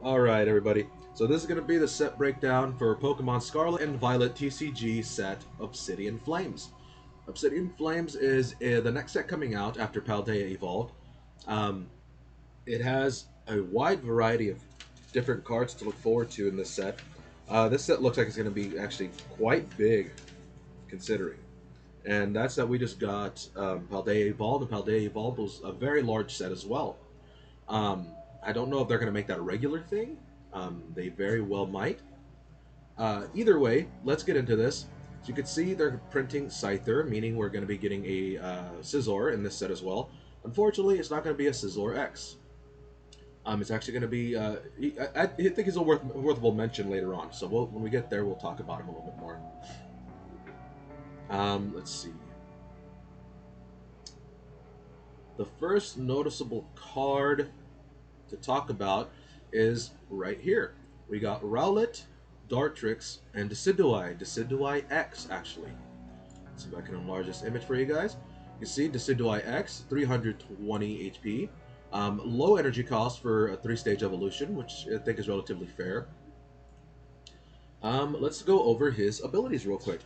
Alright, everybody. So this is going to be the set breakdown for Pokemon Scarlet and Violet TCG set Obsidian Flames. Obsidian Flames is the next set coming out after Paldea Evolved. Um, it has a wide variety of different cards to look forward to in this set. This set looks like it's going to be actually quite big, considering. And that's that we just got Paldea Evolved, and Paldea Evolved was a very large set as well. Um, I don't know if they're going to make that a regular thing. They very well might. Either way, let's get into this. So you can see they're printing Scyther, meaning we're going to be getting a Scizor in this set as well. Unfortunately, it's not going to be a Scizor X. It's actually going to be. I think he's a worthwhile mention later on. So when we get there, we'll talk about him a little bit more. Let's see. The first noticeable card to talk about is right here. We got Rowlet, Dartrix, and decidueye X, actually. Let's see if I can enlarge this image for you guys. You see decidueye X, 320 HP. Low energy cost for a 3-stage evolution, which I think is relatively fair. Let's go over his abilities real quick.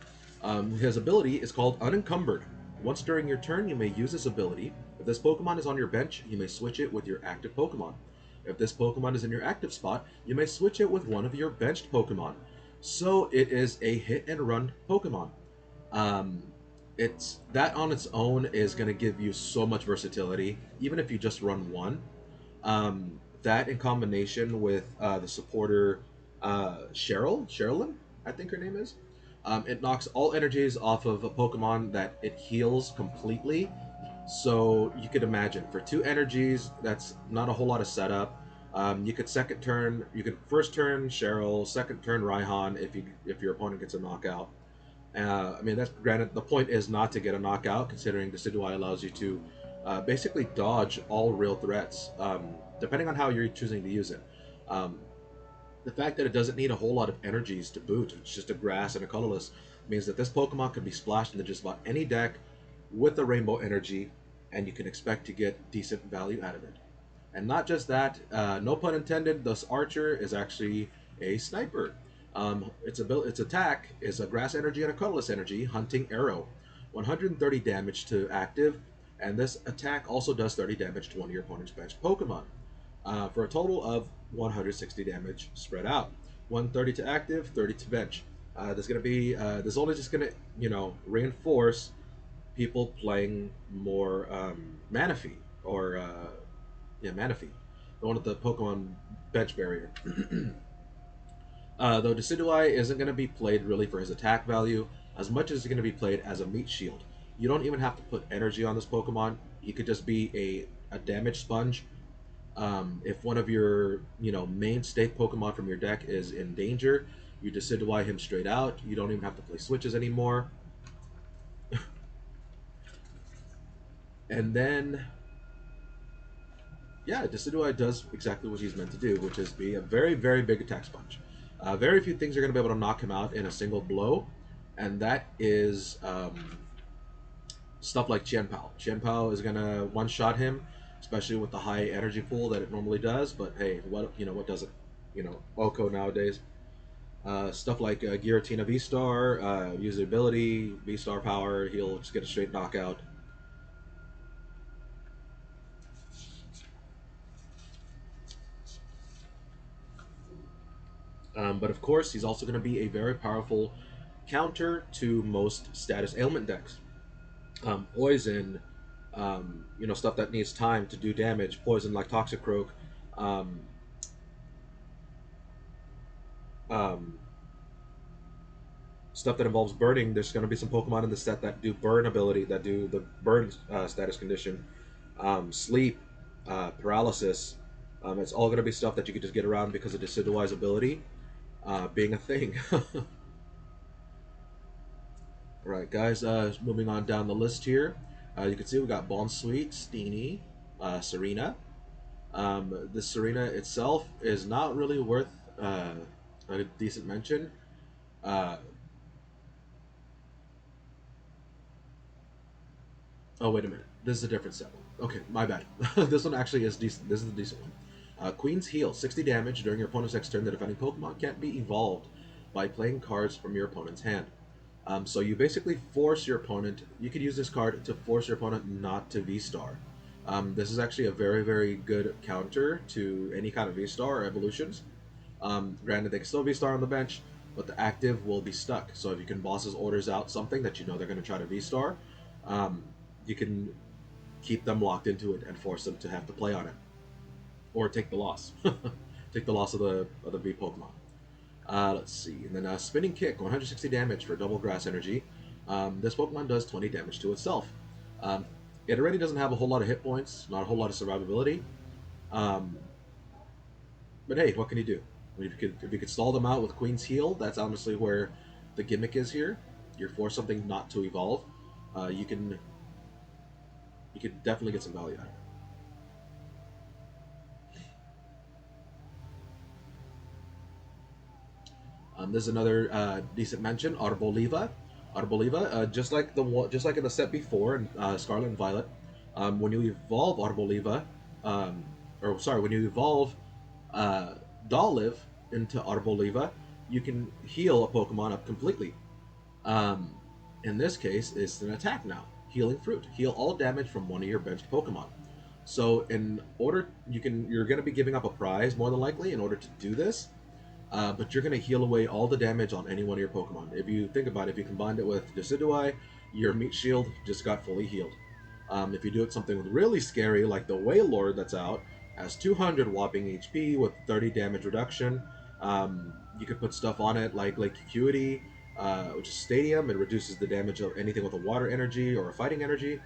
His ability is called Unencumbered. Once during your turn, you may use this ability. If this Pokemon is on your bench, you may switch it with your active Pokemon. If this Pokemon is in your active spot, you may switch it with one of your benched Pokemon. So it is a hit and run Pokemon. Um, it's that on its own is going to give you so much versatility, even if you just run one. That in combination with the supporter Sherilyn, I think her name is. It knocks all energies off of a Pokemon that it heals completely. So you could imagine for 2 energies, that's not a whole lot of setup. You could first turn Cheryl, second turn Raihan if your opponent gets a knockout. I mean, that's granted. The point is not to get a knockout, considering Decidueye allows you to basically dodge all real threats, depending on how you're choosing to use it. Um, the fact that it doesn't need a whole lot of energies to boot, it's just a grass and a colorless, means that this Pokemon can be splashed into just about any deck with a rainbow energy, and you can expect to get decent value out of it. And not just that, no pun intended, this Archer is actually a sniper. Its attack is a grass energy and a colorless energy, hunting arrow. 130 damage to active, and this attack also does 30 damage to one of your opponent's bench Pokemon. For a total of 160 damage spread out. 130 to active, 30 to bench. This is only just gonna, reinforce people playing more Manaphy or Manaphy, the one with the Pokemon bench barrier. Though Decidueye isn't going to be played really for his attack value as much as it's going to be played as a meat shield. You don't even have to put energy on this Pokemon. He could just be a damage sponge. If one of your main stake Pokemon from your deck is in danger, you Decidueye him straight out. You don't even have to play switches anymore. And then, yeah, Decidueye does exactly what he's meant to do, which is be a very, very big attack sponge. Very few things are going to be able to knock him out in a single blow, and that is stuff like Qianpao. Qianpao is going to one-shot him, especially with the high energy pool that it normally does, but hey, what doesn't? Oko nowadays. Stuff like Giratina V-Star, use the ability, V-Star power, he'll just get a straight knockout. But of course, he's also going to be a very powerful counter to most status ailment decks. Poison, stuff that needs time to do damage. Poison like Toxicroak. Um, um, Stuff that involves burning. There's going to be some Pokemon in the set that do burn ability, that do the burn status condition. Sleep, paralysis. It's all going to be stuff that you could just get around because of Decidueye's ability being a thing. Right, guys, moving on down the list here. You can see we got Bonsweet, Steenie, Serena. The Serena itself is not really worth a decent mention. Uh, oh, wait a minute. This is a different set. Okay, my bad. This one actually is decent. This is a decent one. Queen's Heal, 60 damage during your opponent's next turn. The defending Pokemon can't be evolved by playing cards from your opponent's hand. So you basically force your opponent, you could use this card to force your opponent not to V-Star. This is actually a very, very good counter to any kind of V-Star or evolutions. Granted, they can still V-Star on the bench, but the active will be stuck. So if you can boss's orders out something that you know they're going to try to V-Star, you can keep them locked into it and force them to have to play on it. Or take the loss. Take the loss of the V Pokemon. Let's see. And then Spinning Kick, 160 damage for double grass energy. This Pokemon does 20 damage to itself. It already doesn't have a whole lot of hit points, not a whole lot of survivability. But hey, what can you do? If you could stall them out with Queen's Heal, that's honestly where the gimmick is here. You force something not to evolve. You can definitely get some value out of it. This is another decent mention, Arboliva. Arboliva, just like in the set before in Scarlet and Violet, when you evolve Arboliva, when you evolve Dolliv into Arboliva, you can heal a Pokemon up completely. In this case, it's an attack now. Healing Fruit. Heal all damage from one of your benched Pokemon. So in order, you're going to be giving up a prize more than likely in order to do this. But you're going to heal away all the damage on any one of your Pokemon. If you think about it, if you combined it with Decidueye, your Meat Shield just got fully healed. If you do it something really scary, like the Wailord that's out, has 200 whopping HP with 30 damage reduction. You could put stuff on it like Lake Acuity, which is Stadium. It reduces the damage of anything with a water energy or a fighting energy.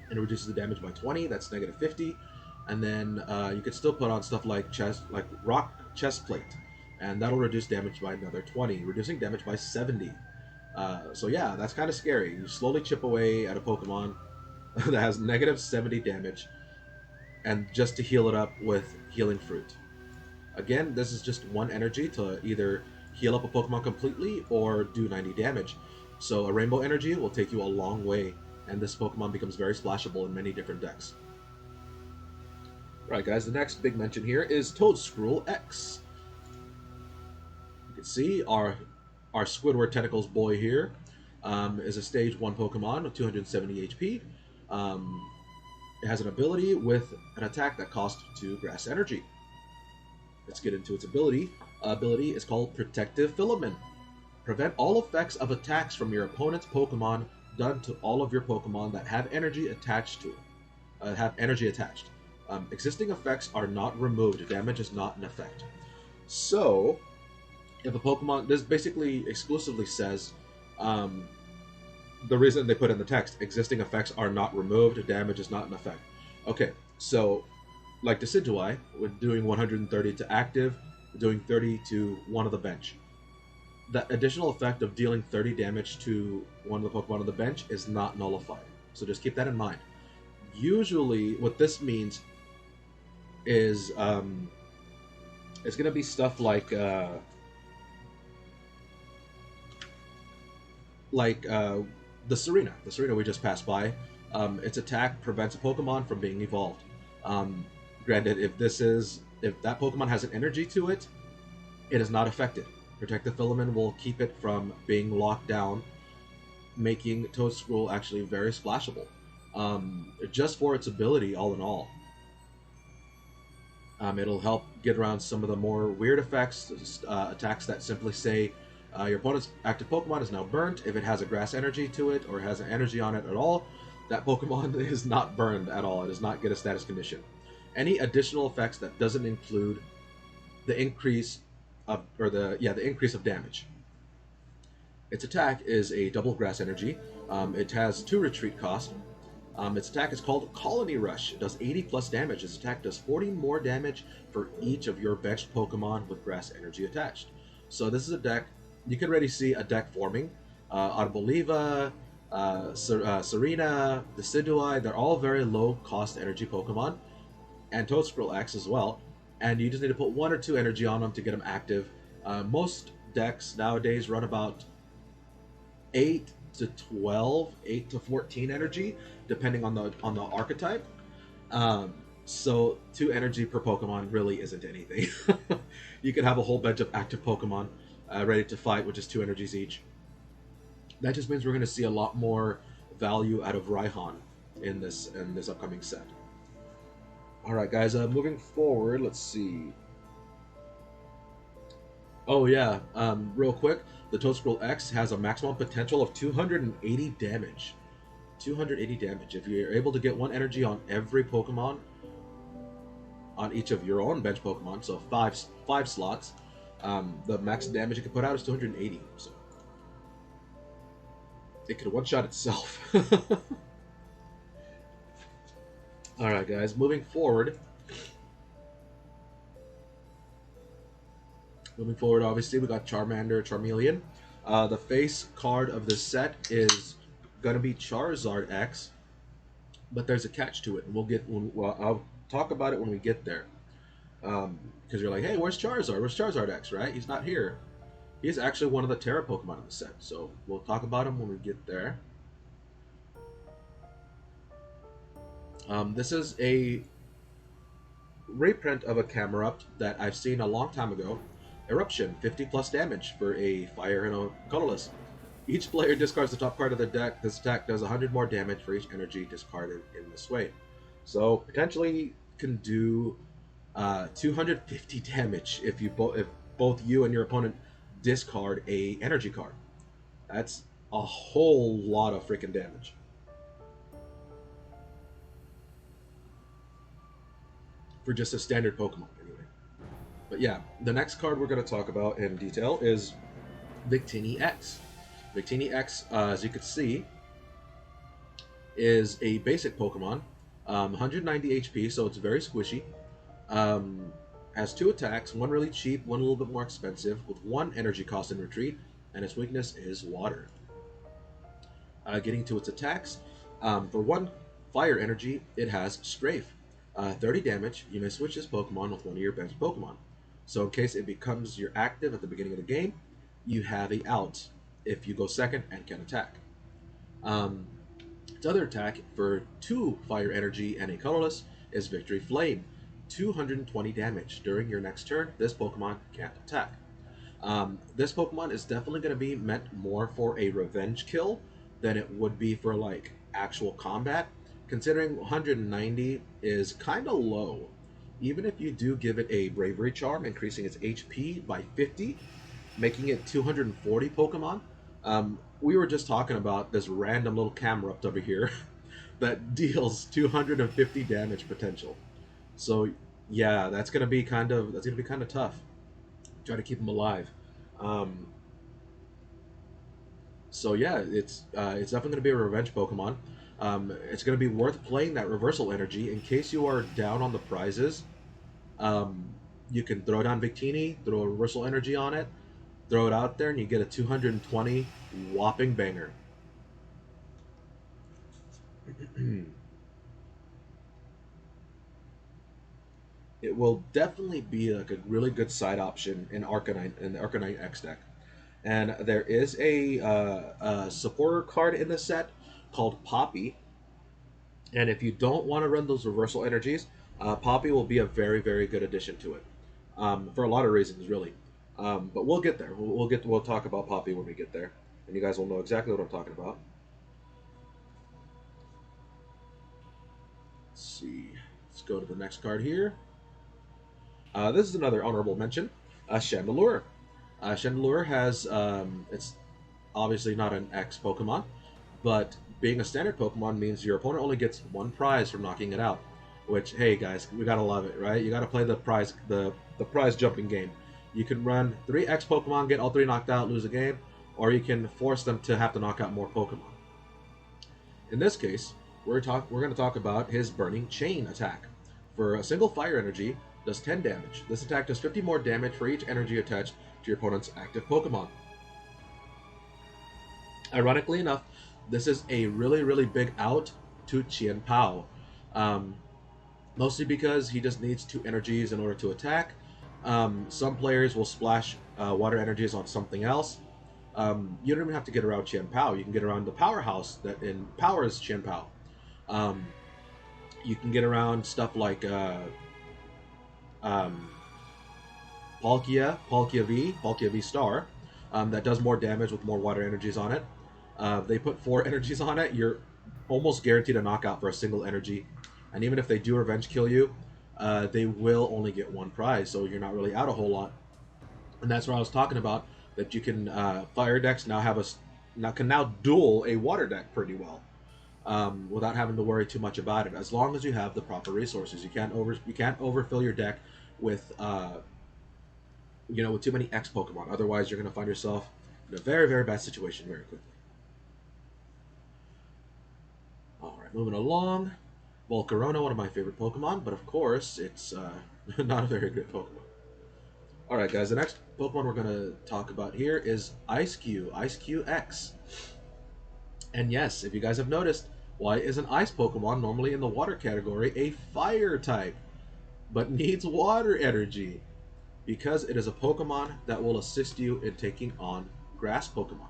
And it reduces the damage by 20, that's negative 50. And then you could still put on stuff like Rock Chest Plate. And that'll reduce damage by another 20, reducing damage by 70. So yeah, that's kind of scary. You slowly chip away at a Pokemon that has negative 70 damage, and just to heal it up with Healing Fruit. Again, this is just one energy to either heal up a Pokemon completely or do 90 damage. So a Rainbow Energy will take you a long way, and this Pokemon becomes very splashable in many different decks. Right, guys, the next big mention here is Toedscruel X. You can see our Squidward Tentacles boy here is a Stage 1 Pokemon with 270 HP. It has an ability with an attack that costs 2 Grass Energy. Let's get into its ability. Ability is called Protective Filament. Prevent all effects of attacks from your opponent's Pokemon done to all of your Pokemon that have energy attached to it. Existing effects are not removed. Damage is not an effect. So, if a Pokemon, this basically exclusively says, the reason they put in the text, existing effects are not removed, damage is not an effect. Okay, so, like Decidueye, we're doing 130 to active, we're doing 30 to one of the bench. That additional effect of dealing 30 damage to one of the Pokemon on the bench is not nullified. So just keep that in mind. Usually, what this means is, it's going to be stuff like the Serena. The Serena we just passed by. Its attack prevents a Pokemon from being evolved. Granted, if that Pokemon has an energy to it, it is not affected. Protective Filament will keep it from being locked down, making Toedscruel actually very splashable. Just for its ability, all in all. It'll help get around some of the more weird effects, attacks that simply say your opponent's active Pokemon is now burnt. If it has a grass energy to it or has an energy on it at all, that Pokemon is not burned at all. It does not get a status condition. Any additional effects that doesn't include the increase of damage. Its attack is a double grass energy. It has 2 retreat cost. Its attack is called Colony Rush. It does 80 plus damage. Its attack does 40 more damage for each of your benched Pokemon with grass energy attached. So this is a deck, you can already see a deck forming. Arboliva, Serena, Decidueye, they're all very low cost energy Pokemon. And Toedscruel X as well. And you just need to put 1 or 2 energy on them to get them active. Most decks nowadays run about 8 to 12, 8 to 14 energy, depending on the archetype. So 2 energy per Pokemon really isn't anything. You could have a whole bunch of active Pokemon ready to fight, which is 2 energies each. That just means we're going to see a lot more value out of Raihan in this upcoming set. All right, guys. Moving forward, let's see. Oh yeah, real quick, the Toedscroll X has a maximum potential of 280 damage. 280 damage. If you're able to get 1 energy on every Pokemon, on each of your own bench Pokemon, so five slots, the max damage it can put out is 280. So it could one-shot itself. All right, guys. Moving forward. Obviously, we got Charmander, Charmeleon. The face card of this set is gonna be Charizard X, but there's a catch to it, and I'll talk about it when we get there. Because you're like, hey, where's Charizard? Where's Charizard X? Right? He's not here. He's actually one of the Terra Pokemon in the set, so we'll talk about him when we get there. This is a reprint of a Camerupt that I've seen a long time ago. Eruption, 50 plus damage for a fire and a colorless. Each player discards the top card of the deck. This attack does 100 more damage for each energy discarded in this way. So potentially can do 250 damage if both you and your opponent discard a energy card. That's a whole lot of freaking damage. For just a standard Pokemon, anyway. But yeah, the next card we're going to talk about in detail is Victini X. Victini X, as you can see, is a basic Pokemon, 190 HP, so it's very squishy. Has 2 attacks, one really cheap, one a little bit more expensive, with 1 energy cost in retreat, and its weakness is water. Getting to its attacks, for 1 fire energy, it has Strafe. 30 damage, you may switch this Pokemon with one of your bench Pokemon. So in case it becomes your active at the beginning of the game, you have a out if you go second and can attack. Its other attack for 2 fire energy and a colorless is Victory Flame. 220 damage. During your next turn, this Pokemon can't attack. This Pokemon is definitely going to be meant more for a revenge kill than it would be for like actual combat, considering 190 is kind of low. Even if you do give it a Bravery Charm, increasing its HP by 50, making it 240 Pokemon. We were just talking about this random little Camerupt over here that deals 250 damage potential. So yeah, that's gonna be kind of tough. Try to keep him alive. So yeah, it's definitely gonna be a revenge Pokemon. It's gonna be worth playing that reversal energy in case you are down on the prizes. You can throw down Victini, throw a reversal energy on it, throw it out there, and you get a 220 whopping banger. It will definitely be like a really good side option in Arcanine in the Arcanine X deck. And there is a supporter card in the set called Poppy. And if you don't want to run those reversal energies, Poppy will be a very, very good addition to it. For a lot of reasons, really. But we'll get there. We'll talk about Poppy when we get there, and you guys will know exactly what I'm talking about. Let's see. Let's go to the next card here. This is another honorable mention. Chandelure. Chandelure has it's obviously not an X Pokemon, but being a standard Pokemon means your opponent only gets 1 prize from knocking it out. Which, hey guys, we gotta love it, right? You gotta play the prize jumping game. You can run 3 X Pokemon, get all 3 knocked out, lose a game, or you can force them to have to knock out more Pokemon. In this case, we're going to talk about his Burning Chain attack. For a single fire energy, does 10 damage. This attack does 50 more damage for each energy attached to your opponent's active Pokemon. Ironically enough, this is a really, really big out to Chien Pao. Mostly because he just needs 2 energies in order to attack. Some players will splash water energies on something else. You don't even have to get around Chien Pao. You can get around the powerhouse that empowers Chien Pao. You can get around stuff like um, Palkia V Star, that does more damage with more water energies on it. They put 4 energies on it. You're almost guaranteed a knockout for a single energy. And even if they do revenge kill you, they will only get 1 prize, so you're not really out a whole lot. And that's what I was talking about. That you can fire decks now have can now duel a water deck pretty well, without having to worry too much about it. As long as you have the proper resources, you can't overfill your deck with with too many X Pokemon. Otherwise, you're going to find yourself in a very, very bad situation very quickly. All right, moving along. Volcarona, one of my favorite Pokemon, but of course, it's not a very good Pokemon. All right, guys, the next Pokemon we're going to talk about here is Ice-Q X. And yes, if you guys have noticed, why is an Ice Pokemon normally in the Water category a Fire type, but needs Water energy? Because it is a Pokemon that will assist you in taking on Grass Pokemon.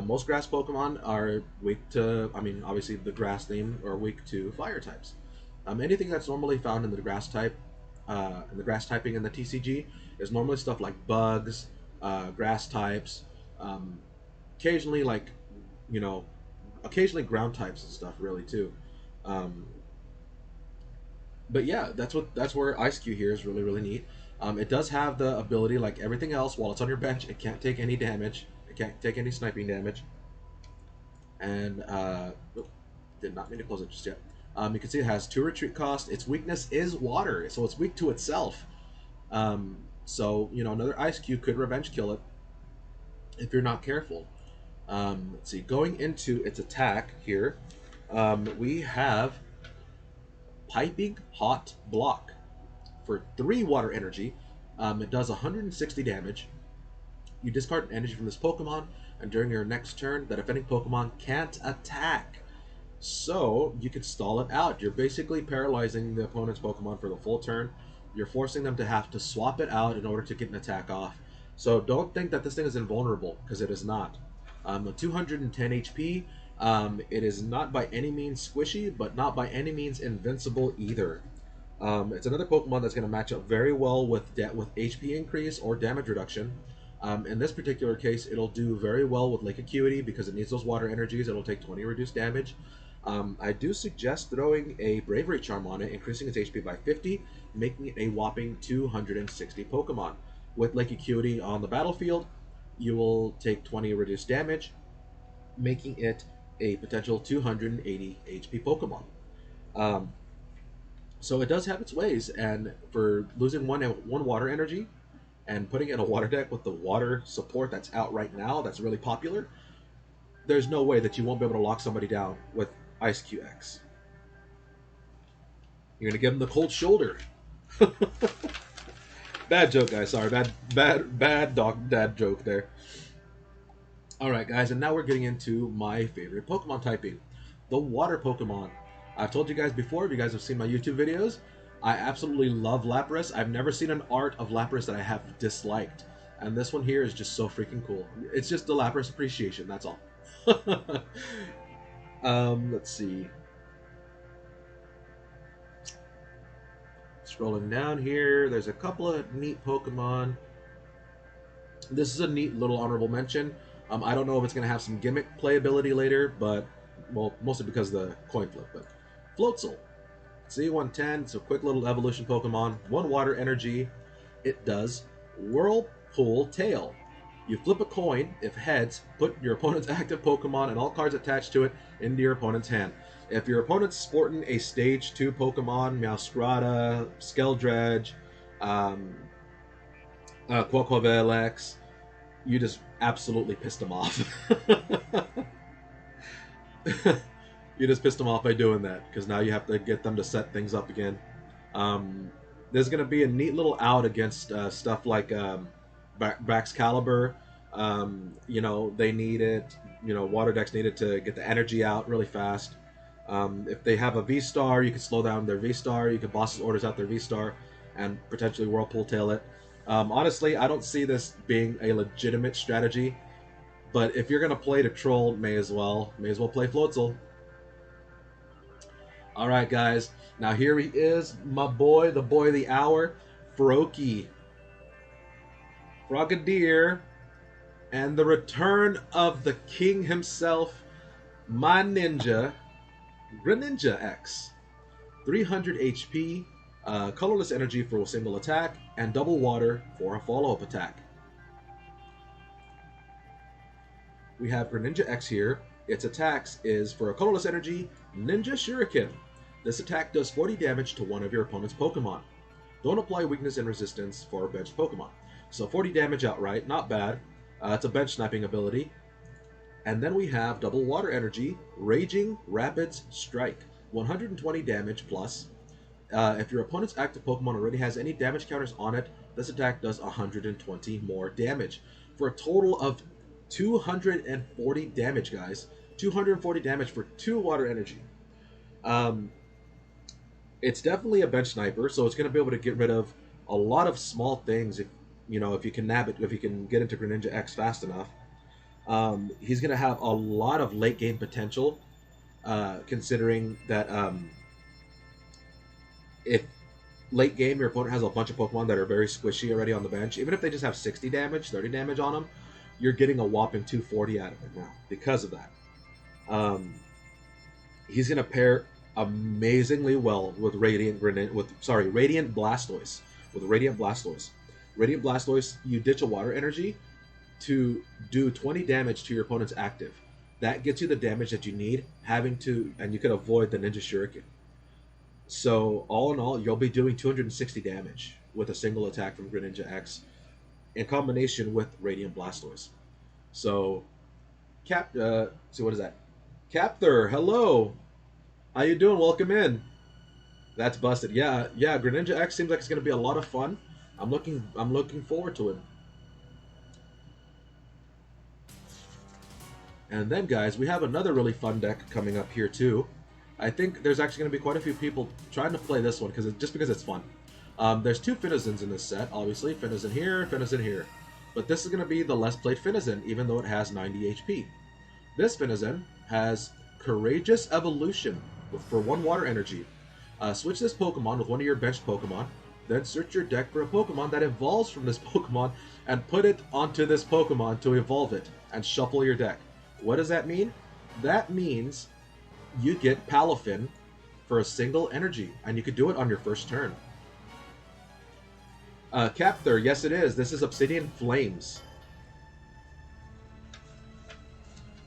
Most Grass Pokemon are weak to, obviously the Grass theme, are weak to Fire types. Anything that's normally found in the Grass type, in the Grass typing in the TCG, is normally stuff like bugs, Grass types, occasionally occasionally Ground types and stuff, really too. But yeah, that's where Ice-Q here is really, really neat. It does have the ability, like everything else, while it's on your bench, it can't take any damage. It can't take any sniping damage. And, did not mean to close it just yet. You can see it has 2 retreat cost. Its weakness is water, so it's weak to itself. So, another Ice-Q could revenge kill it if you're not careful. Let's see, going into its attack here, we have Piping Hot Block. For 3 water energy, it does 160 damage. You discard an energy from this Pokemon, and during your next turn, that offending Pokemon can't attack. So, you can stall it out. You're basically paralyzing the opponent's Pokemon for the full turn. You're forcing them to have to swap it out in order to get an attack off. So, don't think that this thing is invulnerable, because it is not. 210 HP. It is not by any means squishy, but not by any means invincible either. It's another Pokemon that's going to match up very well with HP increase or damage reduction. In this particular case, it'll do very well with Lake Acuity because it needs those water energies. It'll take 20 reduced damage. I do suggest throwing a Bravery Charm on it, increasing its HP by 50, making it a whopping 260 Pokemon. With Lake Acuity on the battlefield, you will take 20 reduced damage, making it a potential 280 HP Pokemon. So it does have its ways, and for losing one water energy and putting it in a water deck with the water support that's out right now, that's really popular, there's no way that you won't be able to lock somebody down with Ice-Q X. You're gonna give them the cold shoulder. Bad joke, guys. Sorry, bad dad joke there. All right, guys, and now we're getting into my favorite Pokemon typing, the Water Pokemon. I've told you guys before, if you guys have seen my YouTube videos, I absolutely love Lapras. I've never seen an art of Lapras that I have disliked. And this one here is just so freaking cool. It's just the Lapras appreciation, that's all. Let's see. Scrolling down here, there's a couple of neat Pokemon. This is a neat little honorable mention. I don't know if it's going to have some gimmick playability later, but, well, mostly because of the coin flip, but Floatzel. C110, it's a quick little evolution Pokemon. 1 water energy. It does Whirlpool Tail. You flip a coin. If heads, put your opponent's active Pokemon and all cards attached to it into your opponent's hand. If your opponent's sporting a Stage 2 Pokemon, Meowscarada, Skeldredge, Quaquaval X, you just absolutely pissed them off. You just pissed them off by doing that, because now you have to get them to set things up again. There's going to be a neat little out against stuff like Baxcalibur. They need it. Water decks need it to get the energy out really fast. If they have a V-Star, you can slow down their V-Star. You can boss's orders out their V-Star and potentially Whirlpool Tail it. Honestly, I don't see this being a legitimate strategy, but if you're going to play to troll, may as well play Floatzel. All right, guys. Now here he is, my boy, the boy of the hour, Froakie. Frogadier, and the return of the king himself, my ninja, Greninja X. 300 HP, colorless energy for a single attack, and double water for a follow-up attack. We have Greninja X here. Its attacks is for a colorless energy, Ninja Shuriken. This attack does 40 damage to one of your opponent's Pokemon. Don't apply weakness and resistance for benched Pokemon. So 40 damage outright, not bad. It's a bench sniping ability. And then we have double water energy, Raging Rapids Strike. 120 damage plus. If your opponent's active Pokemon already has any damage counters on it, this attack does 120 more damage. For a total of 240 damage, guys. 240 damage for 2 water energy. It's definitely a bench sniper, so it's going to be able to get rid of a lot of small things if you can nab it, if you can get into Greninja X fast enough. He's going to have a lot of late game potential, considering that if late game your opponent has a bunch of Pokemon that are very squishy already on the bench, even if they just have 60 damage, 30 damage on them, you're getting a whopping 240 out of it now because of that. He's going to pair amazingly well with Radiant Blastoise. With Radiant Blastoise. Radiant Blastoise, you ditch a water energy to do 20 damage to your opponent's active. That gets you the damage that you need, and you can avoid the Ninja Shuriken. So all in all, you'll be doing 260 damage with a single attack from Greninja X in combination with Radiant Blastoise. So, what is that? Capther, hello. How you doing? Welcome in. That's busted. Yeah. Greninja X seems like it's going to be a lot of fun. I'm looking forward to it. And then, guys, we have another really fun deck coming up here too. I think there's actually going to be quite a few people trying to play this one because it's fun. There's 2 Finizons in this set, obviously. Finizon here, Finizon here. But this is going to be the less played Finizon, even though it has 90 HP. This Finizon has Courageous Evolution for 1 water energy. Switch this Pokemon with one of your benched Pokemon, then search your deck for a Pokemon that evolves from this Pokemon and put it onto this Pokemon to evolve it, and shuffle your deck. What does that mean? That means you get Palafin for a single energy, and you could do it on your first turn. Capther, yes it is. This is Obsidian Flames.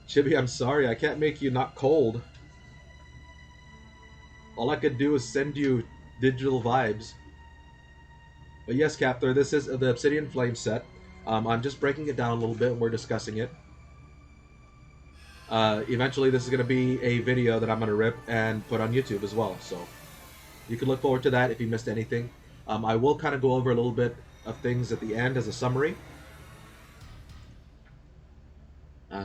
Chibi, I'm sorry, I can't make you not cold. All I could do is send you digital vibes. But yes, Capther, this is the Obsidian Flame set. I'm just breaking it down a little bit and we're discussing it. Eventually this is going to be a video that I'm going to rip and put on YouTube as well, so you can look forward to that if you missed anything. I will kind of go over a little bit of things at the end as a summary.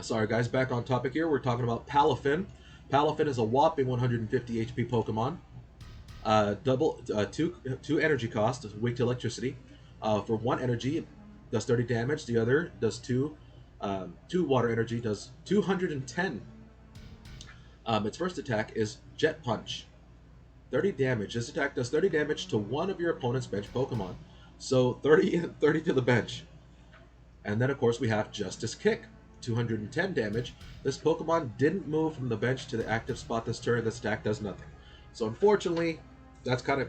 Sorry guys, back on topic here. We're talking about Palafin. Palafin is a whopping 150 HP Pokemon. Two energy cost, weak to electricity. For 1 energy, it does 30 damage. The other does 2 water energy, does 210. Its first attack is Jet Punch. 30 damage. This attack does 30 damage to one of your opponent's bench Pokemon. So 30 to the bench. And then of course we have Justice Kick. 210 damage. This Pokemon didn't move from the bench to the active spot this turn. This attack does nothing. So unfortunately, that's kind of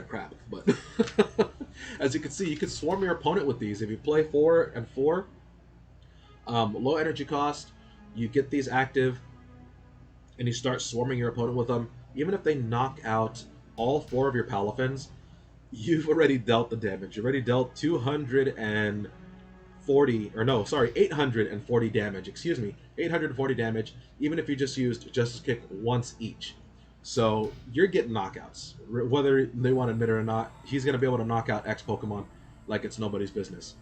crap. But as you can see, you can swarm your opponent with these. If you play 4 and 4, low energy cost, you get these active, and you start swarming your opponent with them. Even if they knock out all 4 of your Palafins, you've already dealt the damage. You already dealt 840 damage, 840 damage, even if you just used Justice Kick once each. So you're getting knockouts. Whether they want to admit it or not, he's going to be able to knock out X Pokemon like it's nobody's business.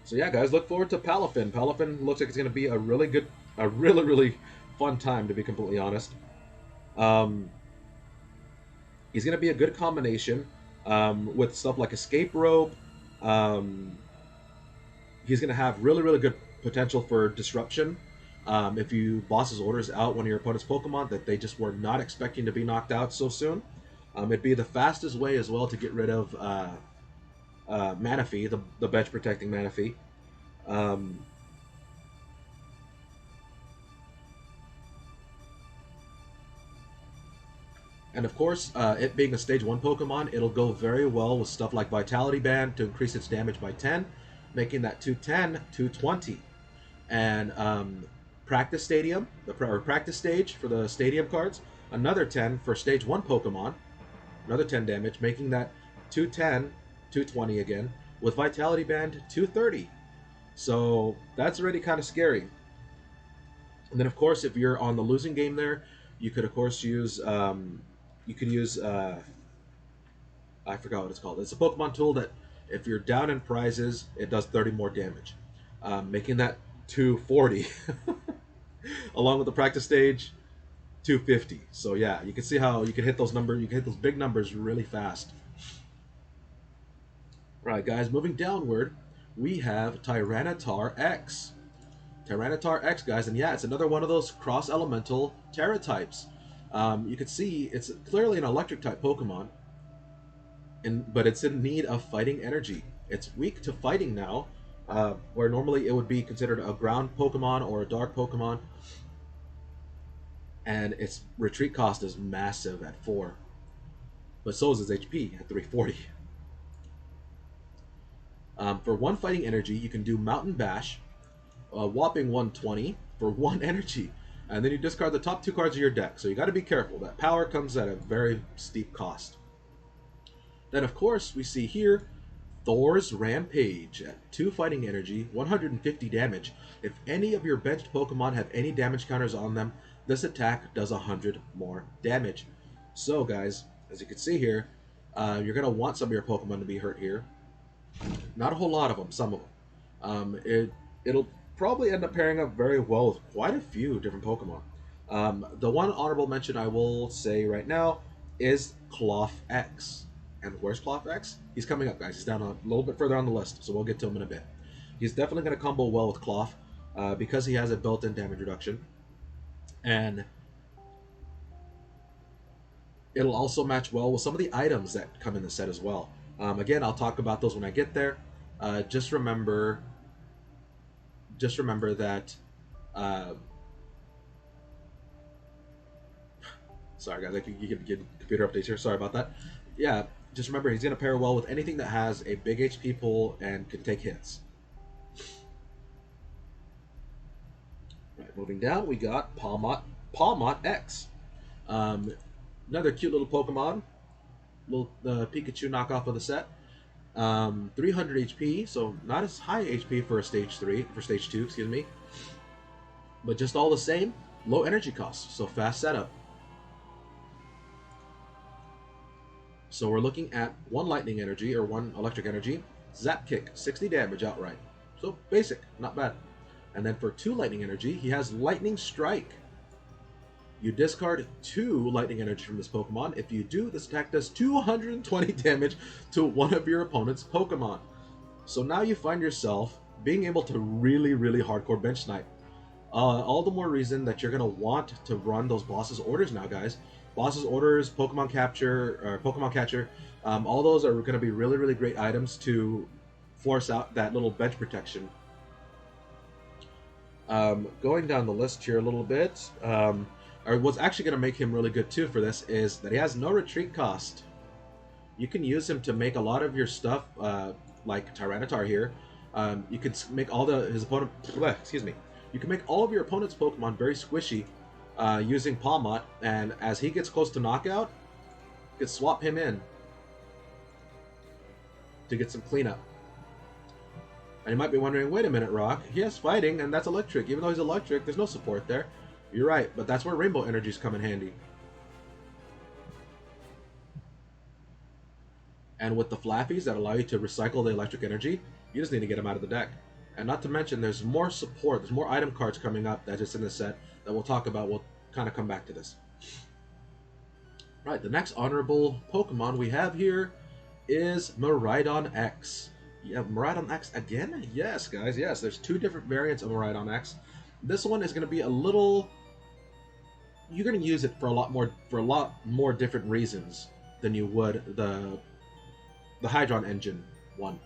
So yeah, guys, look forward to Palafin. Palafin looks like it's going to be a really fun time, to be completely honest. He's going to be a good combination with stuff like Escape Rope. He's going to have really good potential for disruption. If you boss's orders out one of your opponent's Pokemon that they just were not expecting to be knocked out so soon, it'd be the fastest way as well to get rid of Manaphy, the bench protecting Manaphy. And of course, it being a Stage 1 Pokemon, it'll go very well with stuff like Vitality Band to increase its damage by 10, making that 210, 220. And Practice Stadium, or Practice Stage for the Stadium cards, another 10 for Stage 1 Pokemon, another 10 damage, making that 210, 220 again, with Vitality Band 230. So that's already kind of scary. And then of course, if you're on the losing game there, you could of course use I forgot what it's called. It's a Pokemon tool that if you're down in prizes, it does 30 more damage, making that 240. Along with the practice stage, 250. So yeah, you can see how you can hit those numbers. You can hit those big numbers really fast. All right, guys, moving downward, we have Tyranitar X. Tyranitar X, guys, and yeah, it's another one of those cross-elemental Terra types. You can see it's clearly an electric type Pokemon, but it's in need of fighting energy. It's weak to fighting now, where normally it would be considered a ground Pokemon or a dark Pokemon. And its retreat cost is massive at 4. But so is its HP at 340. For 1 fighting energy, you can do Mountain Bash, a whopping 120 for 1 energy. And then you discard the top 2 cards of your deck. So you got to be careful. That power comes at a very steep cost. Then, of course, we see here Thor's Rampage at 2 fighting energy, 150 damage. If any of your benched Pokemon have any damage counters on them, this attack does 100 more damage. So, guys, as you can see here, you're going to want some of your Pokemon to be hurt here. Not a whole lot of them, some of them. It'll probably end up pairing up very well with quite a few different Pokemon. The one honorable mention I will say right now is Clefairy X. And where's Clefairy X? He's coming up, guys. He's down a little bit further on the list, so we'll get to him in a bit. He's definitely going to combo well with Clefairy because he has a built-in damage reduction. And it'll also match well with some of the items that come in the set as well. Again, I'll talk about those when I get there. Just remember that. Sorry, guys, you get computer updates here. Sorry about that. Yeah, just remember he's going to pair well with anything that has a big HP pool and can take hits. Right, moving down, we got Palmot X. Another cute little Pokemon. Little Pikachu knockoff of the set. 300 HP, so not as high HP for stage 2, excuse me. But just all the same, low energy cost, so fast setup. So we're looking at 1 lightning energy or 1 electric energy, Zap Kick, 60 damage outright. So basic, not bad. And then for 2 lightning energy, he has Lightning Strike. You discard 2 lightning energy from this Pokemon. If you do, this attack does 220 damage to one of your opponent's Pokemon. So now you find yourself being able to really, really hardcore bench snipe. All the more reason that you're going to want to run those boss's orders now, guys. Boss's orders, Pokemon Capture, or Pokemon Catcher, all those are going to be really, really great items to force out that little bench protection. Going down the list here a little bit, or what's actually going to make him really good too for this is that he has no retreat cost. You can use him to make a lot of your stuff, like Tyranitar here. You can make all his opponent. Excuse me. You can make all of your opponent's Pokemon very squishy using Palmot, and as he gets close to knockout, you can swap him in to get some cleanup. And you might be wondering, wait a minute, Rock. He has fighting, and that's electric. Even though he's electric, there's no support there. You're right, but that's where Rainbow Energies come in handy. And with the Flaffies that allow you to recycle the electric energy, you just need to get them out of the deck. And not to mention, there's more support, there's more item cards coming up that is in this set that we'll talk about. We'll kind of come back to this. Right, the next honorable Pokemon we have here is Meridon X. Yeah, Meridon X again? Yes, guys, yes. There's 2 different variants of Meridon X. This one is going to be a little. You're going to use it for a lot more different reasons than you would the Hydron engine one.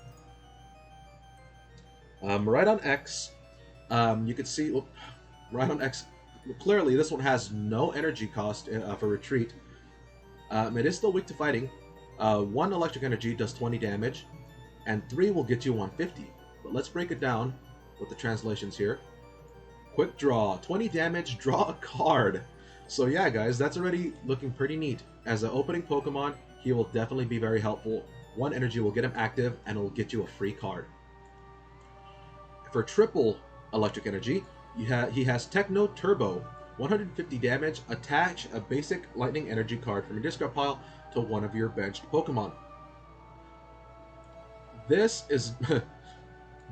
Meridon X, you can see Meridon X. Clearly, this one has no energy cost for retreat. It is still weak to fighting. 1 electric energy does 20 damage, and 3 will get you 150. But let's break it down with the translations here. Quick draw, 20 damage, draw a card. So yeah, guys, that's already looking pretty neat. As an opening Pokemon, he will definitely be very helpful. 1 energy will get him active, and it will get you a free card. For triple electric energy, he has Techno Turbo, 150 damage. Attach a basic lightning energy card from your discard pile to one of your benched Pokemon. This is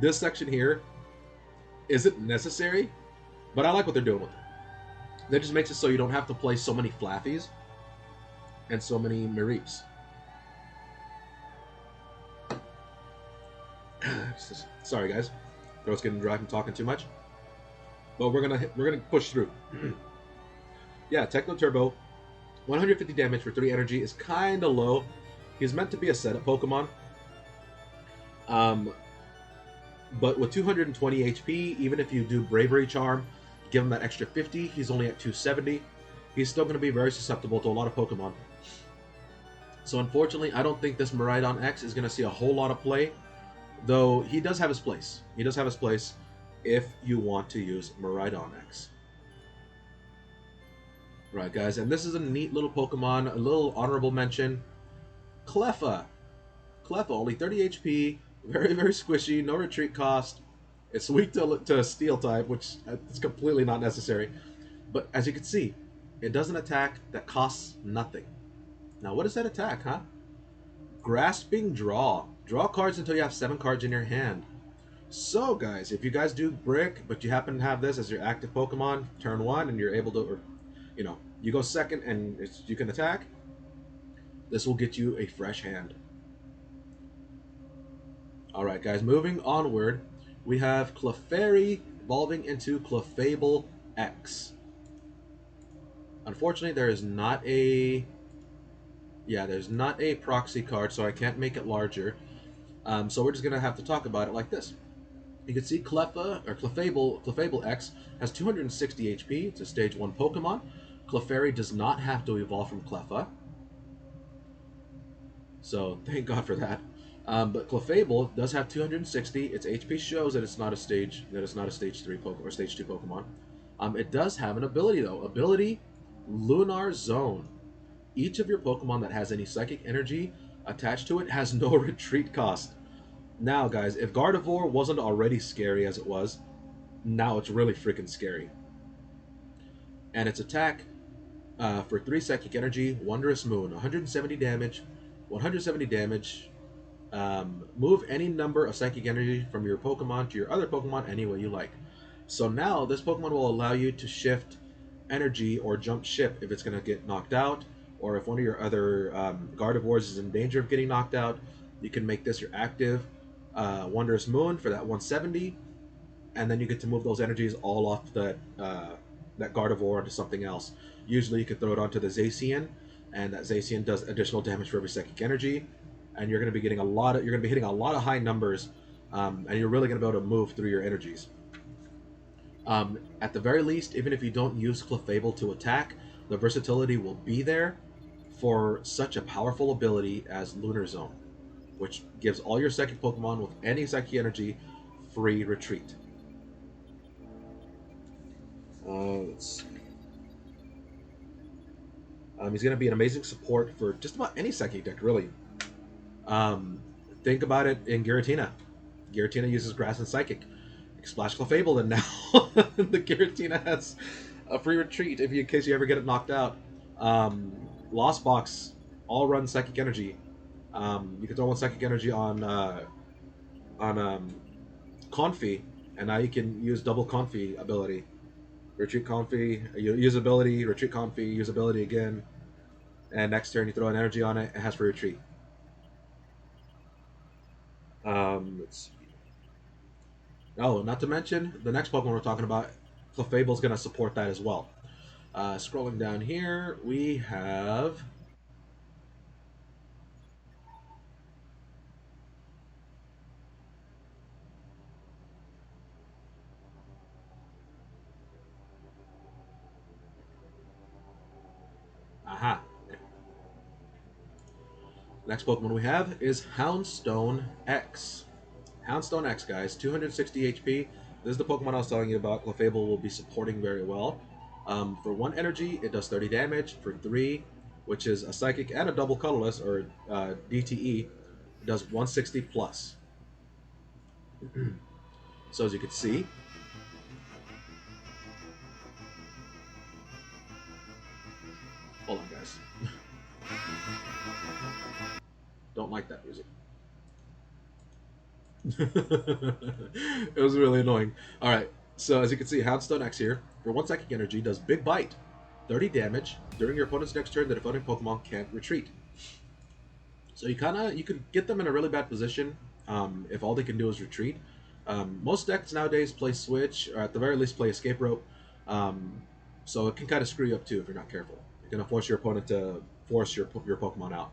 this section here isn't necessary, but I like what they're doing with it. That just makes it so you don't have to play so many Flaffies and so many Mareeps. Sorry, guys. Throat's getting dry from talking too much. But we're gonna push through. Yeah, Techno Turbo, 150 damage for 3 energy is kind of low. He's meant to be a setup Pokemon. But with 220 HP, even if you do Bravery Charm, give him that extra 50, he's only at 270. He's still going to be very susceptible to a lot of Pokemon. So unfortunately, I don't think this Meridon X is going to see a whole lot of play, though he does have his place. He does have his place if you want to use Meridon X. Right, guys, and this is a neat little Pokemon, a little honorable mention. Clefairy. Clefairy, only 30 HP, very, very squishy, no retreat cost. It's weak to Steel type, which is completely not necessary. But as you can see, it does an attack that costs nothing. Now, what is that attack, huh? Grasping Draw. Draw cards until you have 7 cards in your hand. So, guys, if you guys do Brick, but you happen to have this as your active Pokemon, turn 1, and you're able to, or, you know, you go second and you can attack, this will get you a fresh hand. Alright, guys, moving onward, we have Clefairy evolving into Clefable X. Unfortunately, there is not a... Yeah, there's not a proxy card, so I can't make it larger. So we're just going to have to talk about it like this. You can see Clefable X has 260 HP. It's a stage 1 Pokemon. Clefairy does not have to evolve from Cleffa. So thank God for that. But Clefable does have 260. Its HP shows that it's not a stage 3 Pokemon or stage 2 Pokemon. It does have an ability though. Ability Lunar Zone. Each of your Pokemon that has any psychic energy attached to it has no retreat cost. Now, guys, if Gardevoir wasn't already scary as it was, now it's really freaking scary. And its attack for 3 psychic energy, Wondrous Moon, 170 damage, 170 damage. Move any number of psychic energy from your Pokemon to your other Pokemon any way you like. So now this Pokemon will allow you to shift energy or jump ship if it's going to get knocked out, or if one of your other Gardevoirs is in danger of getting knocked out. You can make this your active Wondrous Moon for that 170, and then you get to move those energies all off that Gardevoir onto something else. Usually you could throw it onto the Zacian, and that Zacian does additional damage for every psychic energy, and you're going to be getting hitting a lot of high numbers, and you're really going to be able to move through your energies. At the very least, even if you don't use Clefable to attack, the versatility will be there for such a powerful ability as Lunar Zone, which gives all your psychic Pokemon with any psychic energy free retreat. Let's see. He's going to be an amazing support for just about any psychic deck, really. Think about it in Giratina. Giratina uses Grass and Psychic. Splash Clefable, and now the Giratina has a free retreat in case you ever get it knocked out. Lost Box all run Psychic Energy. You can throw 1 Psychic Energy on Confi, and now you can use double Confi ability. Retreat Confi, use ability, retreat Confi, use ability again, and next turn you throw an energy on it, it has free retreat. Let's see. Oh, not to mention, the next Pokemon we're talking about Clefable's going to support that as well. Scrolling down here, we have... Aha. Next Pokemon we have is Houndstone X. Houndstone X, guys, 260 HP. This is the Pokemon I was telling you about. Clefable will be supporting very well. For 1 energy, it does 30 damage. For 3, which is a Psychic and a Double Colorless, or DTE, it does 160 plus. So as you can see, hold on, guys. Don't like that music. It was really annoying. Alright, so as you can see, Houndstone X here, for 1 Psychic Energy, does Big Bite, 30 damage. During your opponent's next turn, the defending Pokemon can't retreat. So you could get them in a really bad position if all they can do is retreat. Most decks nowadays play Switch, or at the very least play Escape Rope, so it can kind of screw you up too if you're not careful. You're going to force your opponent to force your Pokemon out.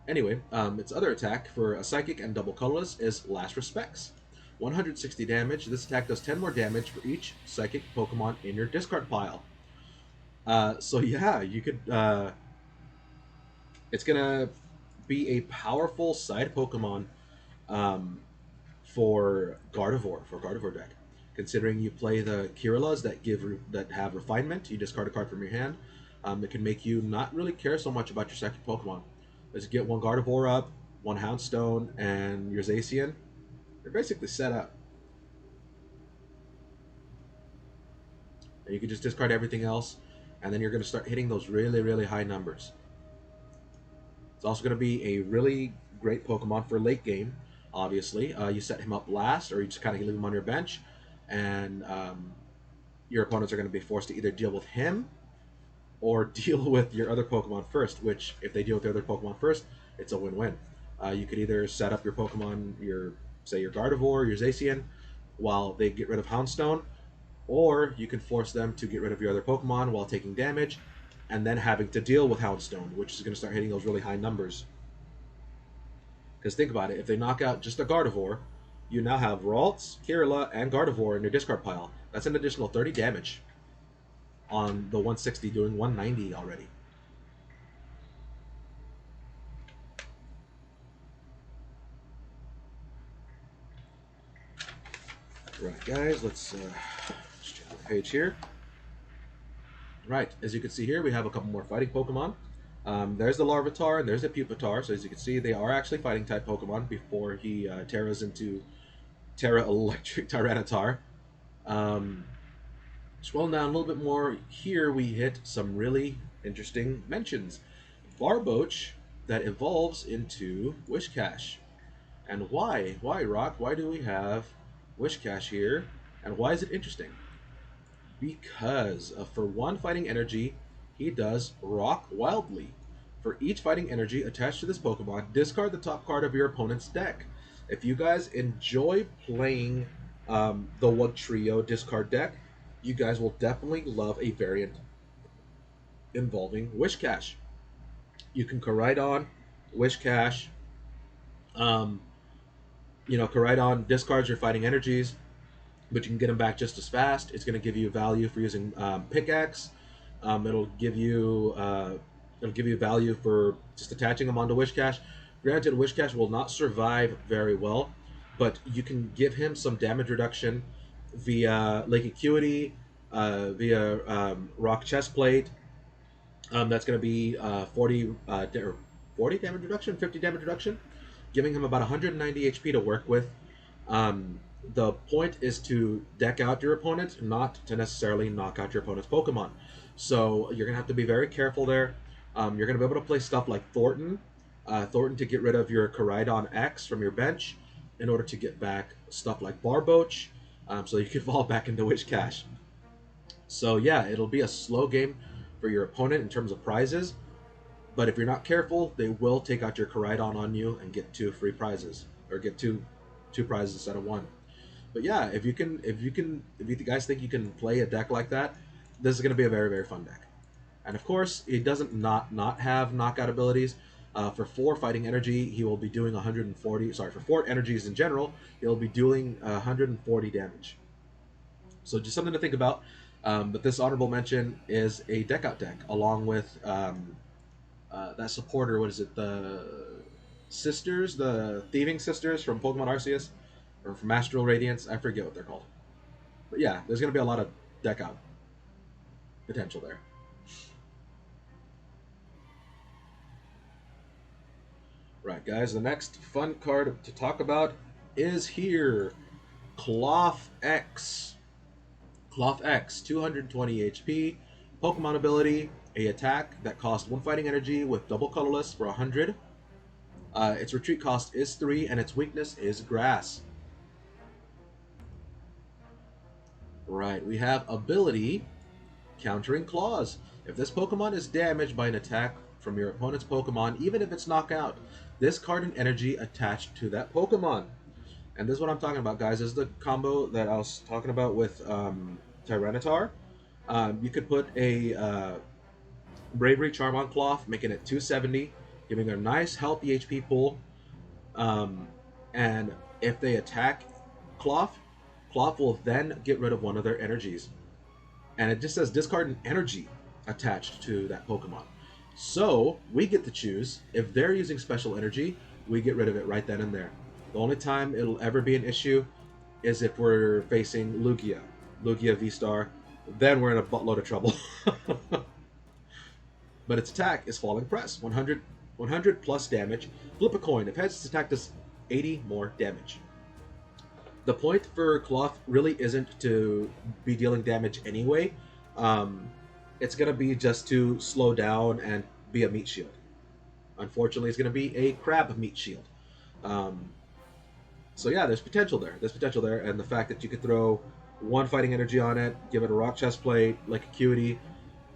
Anyway, its other attack for a Psychic and Double Colorless is Last Respects. 160 damage. This attack does 10 more damage for each Psychic Pokemon in your discard pile. So yeah, you could... it's going to be a powerful side Pokemon for Gardevoir deck. Considering you play the Kirilas that have Refinement, you discard a card from your hand. It can make you not really care so much about your second Pokemon. Just get 1 Gardevoir up, 1 Houndstone, and your Zacian. You're basically set up. And you can just discard everything else, and then you're going to start hitting those really, really high numbers. It's also going to be a really great Pokemon for late game, obviously. You set him up last, or you just kind of leave him on your bench, and your opponents are going to be forced to either deal with him or deal with your other Pokemon first, which, if they deal with the other Pokemon first, it's a win-win. You could either set up your Pokemon, say your Gardevoir, your Zacian, while they get rid of Houndstone, or you can force them to get rid of your other Pokemon while taking damage, and then having to deal with Houndstone, which is going to start hitting those really high numbers. Because think about it, if they knock out just a Gardevoir, you now have Ralts, Kirilla, and Gardevoir in your discard pile. That's an additional 30 damage on the 160, doing 190 already. Right, guys, let's change the page here. Right, as you can see here, we have a couple more fighting Pokemon. There's the Larvitar and there's the Pupitar. So as you can see, they are actually fighting type Pokemon before he Terras into Terra Electric Tyranitar. Scrolling down a little bit more, here we hit some really interesting mentions. Barboach that evolves into Wishcash. And why? Why, Rock? Why do we have Wishcash here? And why is it interesting? Because for 1 fighting energy, he does Rock Wildly. For each fighting energy attached to this Pokemon, discard the top card of your opponent's deck. If you guys enjoy playing the Wugtrio discard deck, you guys will definitely love a variant involving Wishcash. You can Corydon, Wishcash. Corydon discards your fighting energies, but you can get them back just as fast. It's going to give you value for using Pickaxe. It'll give you value for just attaching them onto Wishcash. Granted, Wishcash will not survive very well, but you can give him some damage reduction via Lake Acuity, via Rock Chestplate. That's going to be 40 damage reduction, 50 damage reduction, giving him about 190 HP to work with. The point is to deck out your opponent, not to necessarily knock out your opponent's Pokemon. So you're going to have to be very careful there. You're going to be able to play stuff like Thornton. Thornton to get rid of your Corydon X from your bench in order to get back stuff like Barboach, so you can fall back into Wishcash. So yeah, it'll be a slow game for your opponent in terms of prizes, but if you're not careful, they will take out your Corydon on you and get 2 free prizes, or get two prizes instead of 1. But yeah, if you guys think you can play a deck like that, this is going to be a very, very fun deck. And of course, it doesn't not have knockout abilities. For 4 fighting energy, he will be doing 140. Sorry, for 4 energies in general, he'll be doing 140 damage. So just something to think about. But this honorable mention is a deck out deck, along with that supporter. What is it? The thieving sisters from Pokemon Arceus, or from Astral Radiance. I forget what they're called. But yeah, there's going to be a lot of deck out potential there. Right, guys, the next fun card to talk about is here. Cloth X. Cloth X, 220 HP. Pokemon ability, a attack that costs 1 fighting energy with double colorless for 100. Its retreat cost is 3, and its weakness is grass. Right, we have ability, countering claws. If this Pokemon is damaged by an attack from your opponent's Pokemon, even if it's knockout, discard an energy attached to that Pokemon. And this is what I'm talking about, guys. This is the combo that I was talking about with Tyranitar. You could put a Bravery Charm on Cloth, making it 270, giving a nice healthy HP pool. And if they attack Cloth, Cloth will then get rid of one of their energies. And it just says discard an energy attached to that Pokemon. So we get to choose. If they're using special energy, we get rid of it right then and there. The only time it'll ever be an issue is if we're facing Lugia V-Star. Then we're in a buttload of trouble. But its attack is Falling Press, 100 plus damage. Flip a coin. If heads, its attack does 80 more damage. The point for Cloth really isn't to be dealing damage anyway. It's going to be just to slow down and be a meat shield. Unfortunately, it's going to be a crab meat shield. So yeah, there's potential there. And the fact that you could throw 1 fighting energy on it, give it a rock chest plate, like Acuity,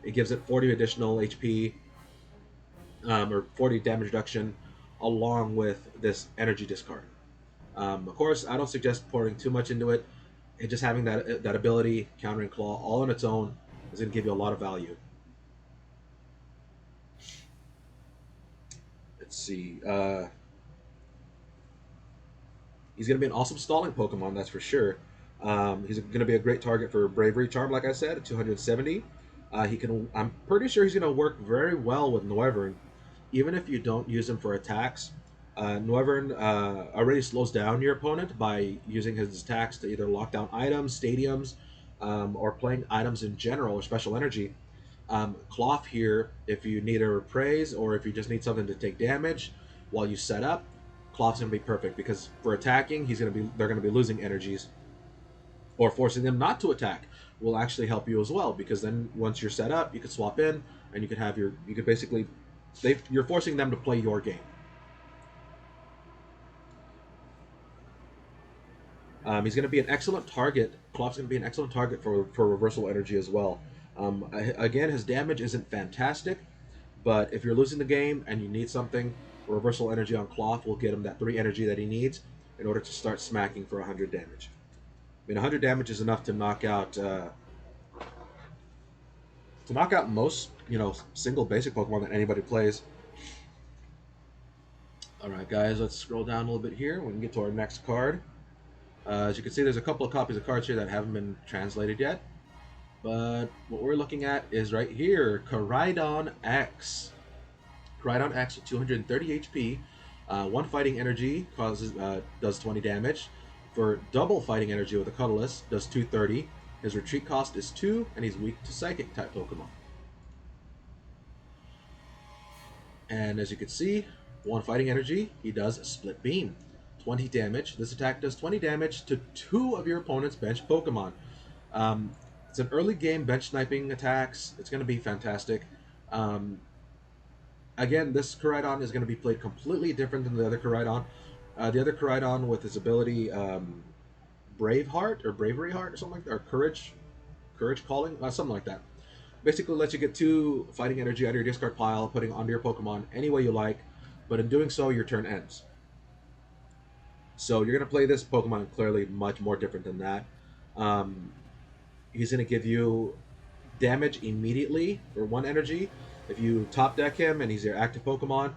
it gives it 40 additional HP, or 40 damage reduction, along with this energy discard. Of course, I don't suggest pouring too much into it. Just having that ability, countering claw, all on its own, is going to give you a lot of value. Let's see. He's going to be an awesome stalling Pokemon, that's for sure. He's going to be a great target for Bravery Charm, like I said, at 270. I'm pretty sure he's going to work very well with Noivern, even if you don't use him for attacks. Noivern already slows down your opponent by using his attacks to either lock down items, stadiums, or playing items in general, or special energy. Cloth here, if you need a reprise, or if you just need something to take damage while you set up, Cloth's going to be perfect, because for attacking, they're going to be losing energies. Or forcing them not to attack will actually help you as well, because then once you're set up, you could swap in, and you could basically, you're forcing them to play your game. He's going to be an excellent target. Cloth's going to be an excellent target for reversal energy as well. Again, his damage isn't fantastic, but if you're losing the game and you need something, reversal energy on Cloth will get him that 3 energy that he needs in order to start smacking for 100 damage. I mean, 100 damage is enough to knock out most, single basic Pokemon that anybody plays. Alright guys, let's scroll down a little bit here. We can get to our next card. As you can see, there's a couple of copies of cards here that haven't been translated yet. But what we're looking at is right here, Corydon X. Corydon X with 230 HP. 1 fighting energy does 20 damage. For double fighting energy with a colorless, does 230. His retreat cost is 2, and he's weak to psychic type Pokemon. And as you can see, 1 fighting energy, he does a split beam. 20 damage. This attack does 20 damage to 2 of your opponent's bench Pokemon. It's an early game bench sniping attacks. It's going to be fantastic. Again, this Corydon is going to be played completely different than the other Corydon. The other Corydon with his ability Braveheart or Bravery Heart or something like that, or Courage Calling, something like that. Basically lets you get 2 fighting energy out of your discard pile, putting onto your Pokemon any way you like, but in doing so, your turn ends. So you're going to play this Pokemon clearly much more different than that. Um, he's going to give you damage immediately for 1 energy. If you top deck him and he's your active Pokemon,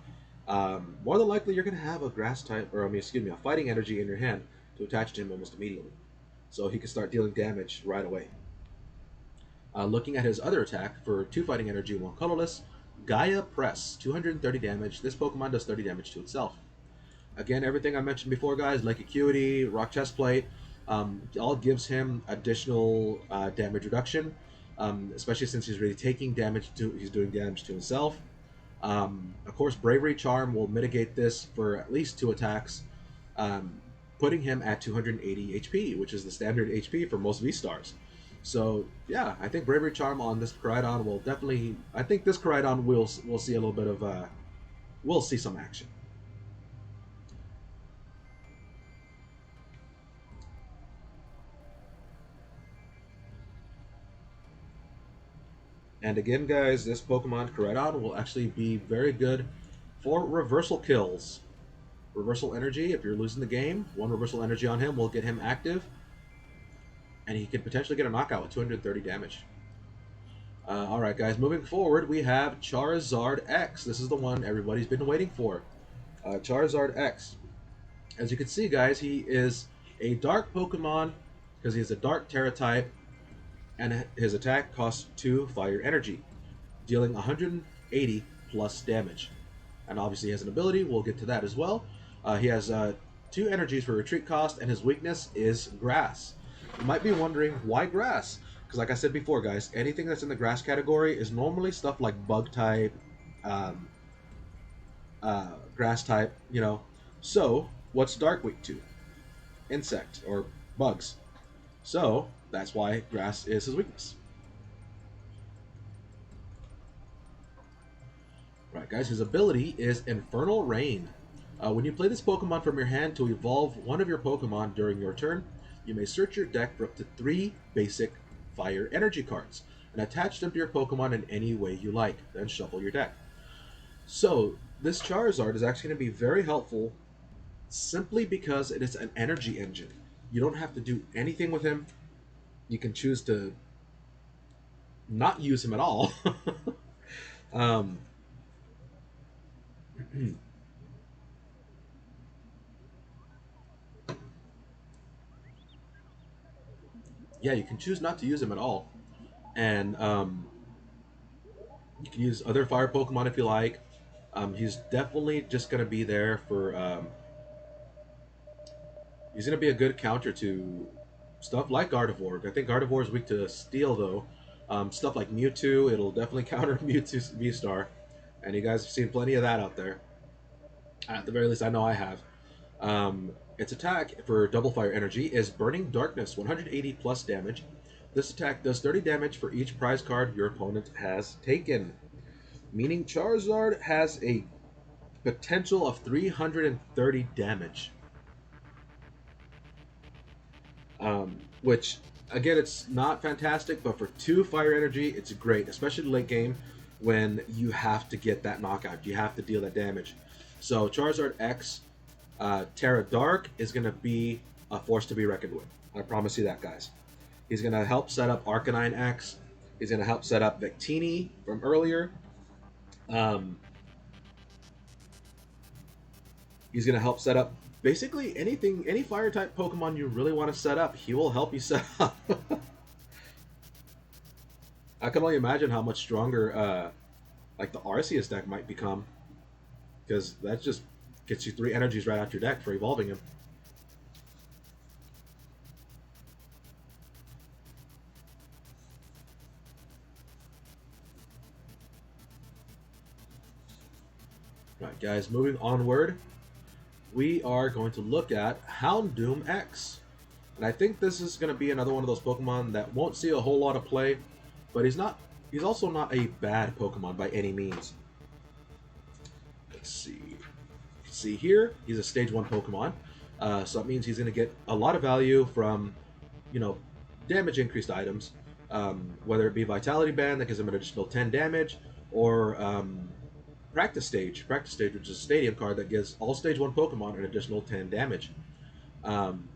more than likely you're going to have a grass type, or I mean, excuse me, a fighting energy in your hand to attach to him almost immediately. So he can start dealing damage right away. Looking at his other attack for 2 fighting energy, 1 colorless, Gaia Press, 230 damage. This Pokemon does 30 damage to itself. Again, everything I mentioned before, guys, like Acuity, Rock Chest Plate, all gives him additional damage reduction, especially since he's really taking damage he's doing damage to himself. Of course, Bravery Charm will mitigate this for at least 2 attacks, putting him at 280 HP, which is the standard HP for most V-Stars. So yeah, I think Bravery Charm on this Corydon will definitely. I think this Corydon will see a little bit of we'll see some action. And again, guys, this Pokemon Corydon will actually be very good for reversal kills. Reversal energy. If you're losing the game, 1 reversal energy on him will get him active, and he could potentially get a knockout with 230 damage. Alright guys, moving forward, we have Charizard X. This is the one everybody's been waiting for. Charizard X. As you can see, guys, he is a dark Pokemon because he's a dark Terra type, and his attack costs 2 fire energy, dealing 180 plus damage. And obviously he has an ability, we'll get to that as well. He has 2 energies for retreat cost, and his weakness is grass. You might be wondering, why grass? Because like I said before, guys, anything that's in the grass category is normally stuff like bug type, grass type, you know. So, what's dark weak to? Insect, or bugs. So, that's why grass is his weakness. Right, guys, his ability is Infernal Rain. When you play this Pokemon from your hand to evolve one of your Pokemon during your turn, you may search your deck for up to 3 basic fire energy cards and attach them to your Pokemon in any way you like, then shuffle your deck. So, this Charizard is actually going to be very helpful simply because it is an energy engine. You don't have to do anything with him. You can choose to not use him at all. Yeah, you can choose not to use him at all. And you can use other fire Pokemon if you like. He's definitely just going to be there for... he's going to be a good counter to stuff like Gardevoir. I think Gardevoir is weak to Steel, though. Stuff like Mewtwo, it'll definitely counter Mewtwo's V-Star. And you guys have seen plenty of that out there. At the very least, I know I have. Its attack for Double Fire Energy is Burning Darkness, 180 plus damage. This attack does 30 damage for each prize card your opponent has taken. Meaning Charizard has a potential of 330 damage. Which, again, it's not fantastic, but for 2 fire energy, it's great, especially late game when you have to get that knockout. You have to deal that damage. So Charizard X, Terra Dark, is going to be a force to be reckoned with. I promise you that, guys. He's going to help set up Arcanine X. He's going to help set up Victini from earlier. He's going to help set up basically anything, any fire type Pokemon you really want to set up, he will help you set up. I can only imagine how much stronger like the Arceus deck might become, because that just gets you 3 energies right out your deck for evolving him. Right, guys, moving onward, we are going to look at Houndoom X. And I think this is going to be another one of those Pokemon that won't see a whole lot of play, but he's also not a bad Pokemon by any means. Let's see. See here, he's a stage 1 Pokemon. So that means he's going to get a lot of value from, you know, damage increased items. Whether it be Vitality Band that gives him an additional 10 damage, or Practice Stage, which is a stadium card that gives all stage 1 Pokemon an additional 10 damage. um,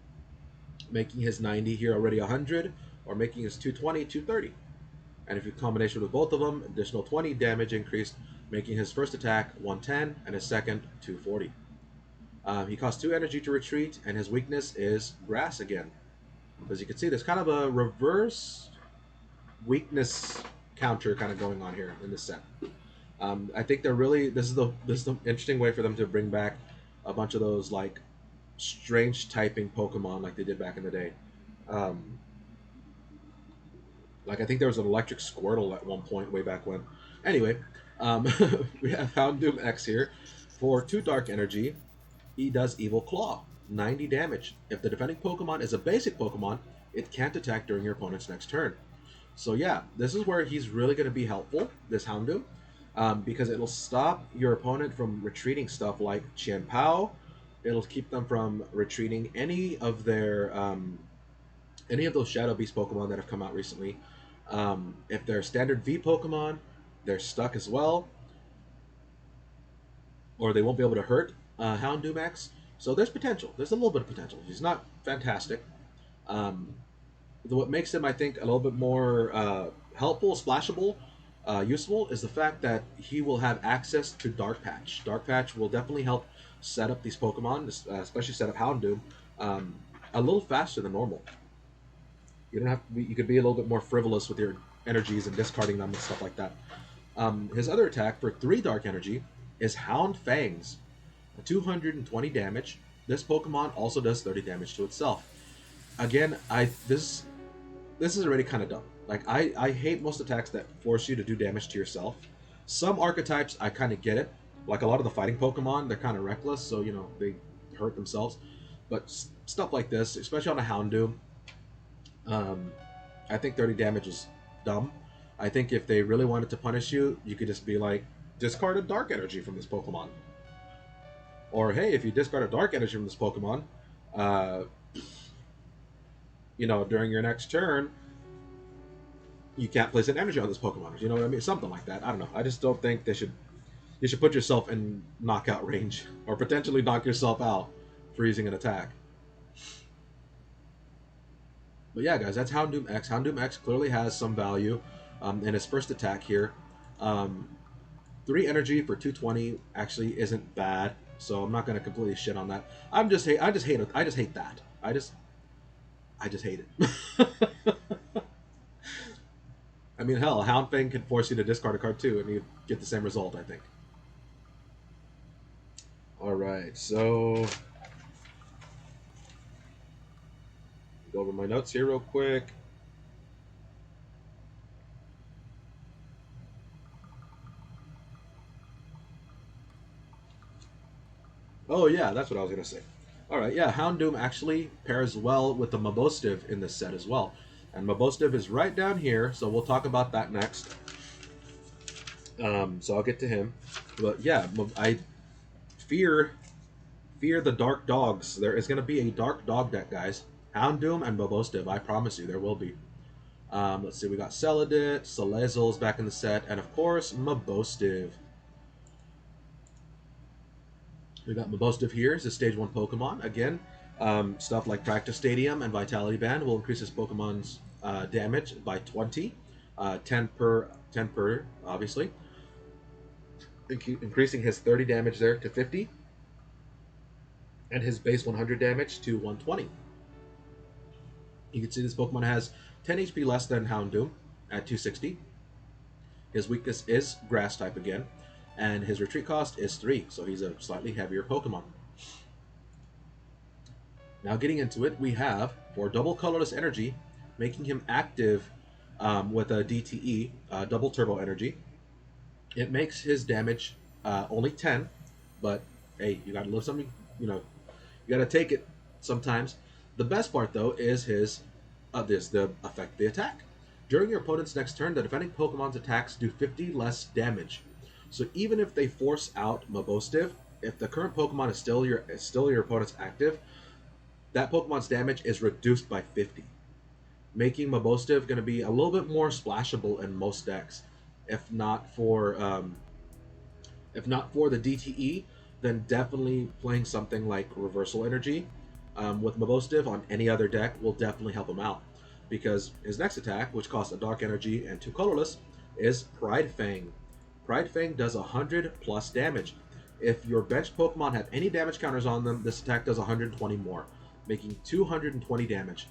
making his 90 here already 100, or making his 220 230. And if you combination with both of them, additional 20 damage increased, making his first attack 110 and his second 240. He costs 2 energy to retreat, and his weakness is grass again. As you can see, there's kind of a reverse weakness counter kind of going on here in this set. I think they're really this is the interesting way for them to bring back a bunch of those like strange typing Pokemon like they did back in the day. Like I think there was an electric Squirtle at one point way back when. Anyway, we have Houndoom X here for 2 Dark Energy. He does Evil Claw, 90 damage. If the defending Pokemon is a basic Pokemon, it can't attack during your opponent's next turn. So yeah, this is where he's really going to be helpful, this Houndoom, because it'll stop your opponent from retreating stuff like Chien-Pao. It'll keep them from retreating any of their any of those Shadow Beast Pokemon that have come out recently. If they're standard V Pokemon, they're stuck as well, or they won't be able to hurt Houndoom X. So there's potential. There's a little bit of potential. He's not fantastic. What makes him, I think, a little bit more helpful, splashable, useful, is the fact that he will have access to Dark Patch. Dark Patch will definitely help set up these Pokemon, especially set up Houndoom, a little faster than normal. You don't have to be, you could be a little bit more frivolous with your energies and discarding them and stuff like that. His other attack for 3 Dark Energy is Hound Fangs, 220 damage. This Pokemon also does 30 damage to itself. Again, this is already kind of dumb. Like I hate most attacks that force you to do damage to yourself. Some archetypes I kind of get it. Like a lot of the fighting Pokemon, they're kind of reckless, so you know they hurt themselves. But stuff like this, especially on a Houndoom, I think 30 damage is dumb. I think if they really wanted to punish you, you could just be like, discard a Dark Energy from this Pokemon. Or hey, if you discard a Dark Energy from this Pokemon, you know, during your next turn, you can't place an energy on this Pokemon. You know what I mean? Something like that. I don't know. I just don't think they should. You should put yourself in knockout range, or potentially knock yourself out, freezing an attack. But yeah, guys, that's Houndoom X. Houndoom X clearly has some value in his first attack here. 3 energy for 220 actually isn't bad, so I'm not going to completely shit on that. I just hate that. I just hate it. I mean, hell, Hound Fang can force you to discard a card too, and you get the same result, I think. Alright, so go over my notes here real quick. Oh yeah, that's what I was going to say. Alright, yeah, Houndoom actually pairs well with the Mabostive in this set as well. And Mabostive is right down here, so we'll talk about that next. So I'll get to him. But yeah, I fear the Dark Dogs. There is going to be a Dark Dog deck, guys. Houndoom and Mabostive, I promise you, there will be. Let's see, we got Celadit, Salazzle's back in the set, and of course, Mabostive. We got Mabostive here. It's a Stage 1 Pokemon. Again, stuff like Practice Stadium and Vitality Band will increase his Pokemon's damage by 20. 10 per, obviously. Increasing his 30 damage there to 50. And his base 100 damage to 120. You can see this Pokemon has 10 HP less than Houndoom at 260. His weakness is Grass type again. And his retreat cost is 3, so he's a slightly heavier Pokemon. Now getting into it, we have, for double colorless energy, making him active with a DTE, double turbo energy. It makes his damage only 10, but hey, you gotta live something, you know, you gotta take it sometimes. The best part though is his, the effect of the attack. During your opponent's next turn, the defending Pokemon's attacks do 50 less damage. So even if they force out Mabostive, if the current Pokemon is still your opponent's active, that Pokemon's damage is reduced by 50, making Mabostive going to be a little bit more splashable in most decks. If not for the DTE, then definitely playing something like Reversal Energy with Mabostive on any other deck will definitely help him out, because his next attack, which costs a Dark Energy and 2 colorless, is Pride Fang. Pride Fang does 100 plus damage. If your bench Pokemon have any damage counters on them, this attack does 120 more, making 220 damage.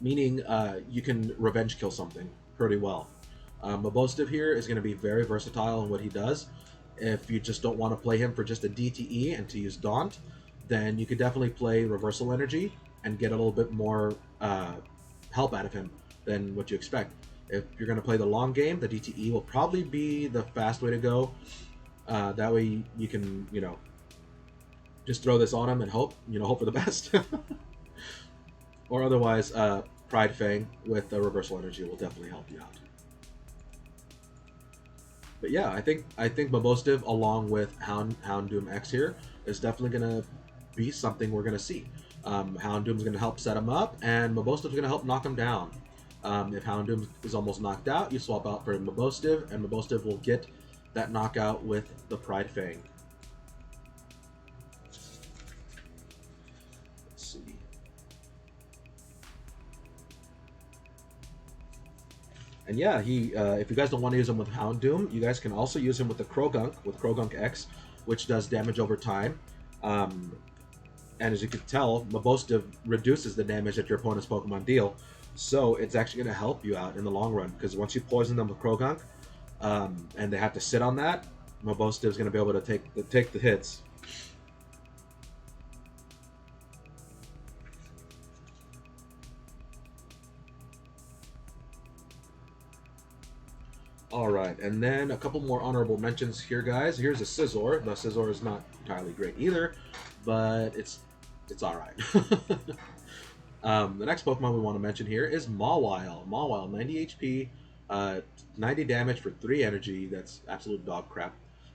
Meaning you can revenge kill something pretty well. Mabostive here is going to be very versatile in what he does. If you just don't want to play him for just a DTE and to use Daunt, then you could definitely play Reversal Energy and get a little bit more help out of him than what you expect. If you're going to play the long game, the DTE will probably be the fast way to go. That way you can, just throw this on him and hope for the best. Or otherwise, Pride Fang with Reversal Energy will definitely help you out. But yeah, I think Mabostive along with Houndoom X here is definitely going to be something we're going to see. Houndoom's going to help set him up, and Mabostive's going to help knock him down. If Houndoom is almost knocked out, you swap out for Mabostive, and Mabostive will get that knockout with the Pride Fang. Let's see. And yeah, if you guys don't want to use him with Houndoom, you guys can also use him with the Croagunk X, which does damage over time. And as you can tell, Mabostive reduces the damage that your opponent's Pokemon deal, so it's actually going to help you out in the long run, because once you poison them with Croagunk, and they have to sit on that, Mabostive is going to be able to take the hits. Alright, and then a couple more honorable mentions here, guys. Here's a Scizor. The Scizor is not entirely great either, but it's alright. The next Pokemon we want to mention here is Mawile. Mawile, 90 HP, 90 damage for 3 energy. That's absolute dog crap.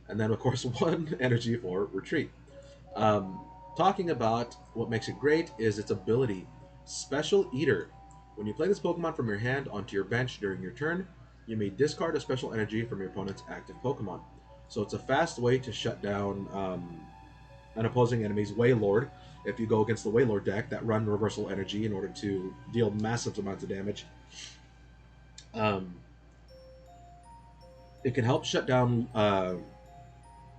And then, of course, 1 energy for Retreat. Talking about what makes it great is its ability, Special Eater. When you play this Pokemon from your hand onto your bench during your turn, you may discard a special energy from your opponent's active Pokemon. So it's a fast way to shut down an opposing enemy's Wailord if you go against the Wailord deck that run Reversal Energy in order to deal massive amounts of damage. It can help shut down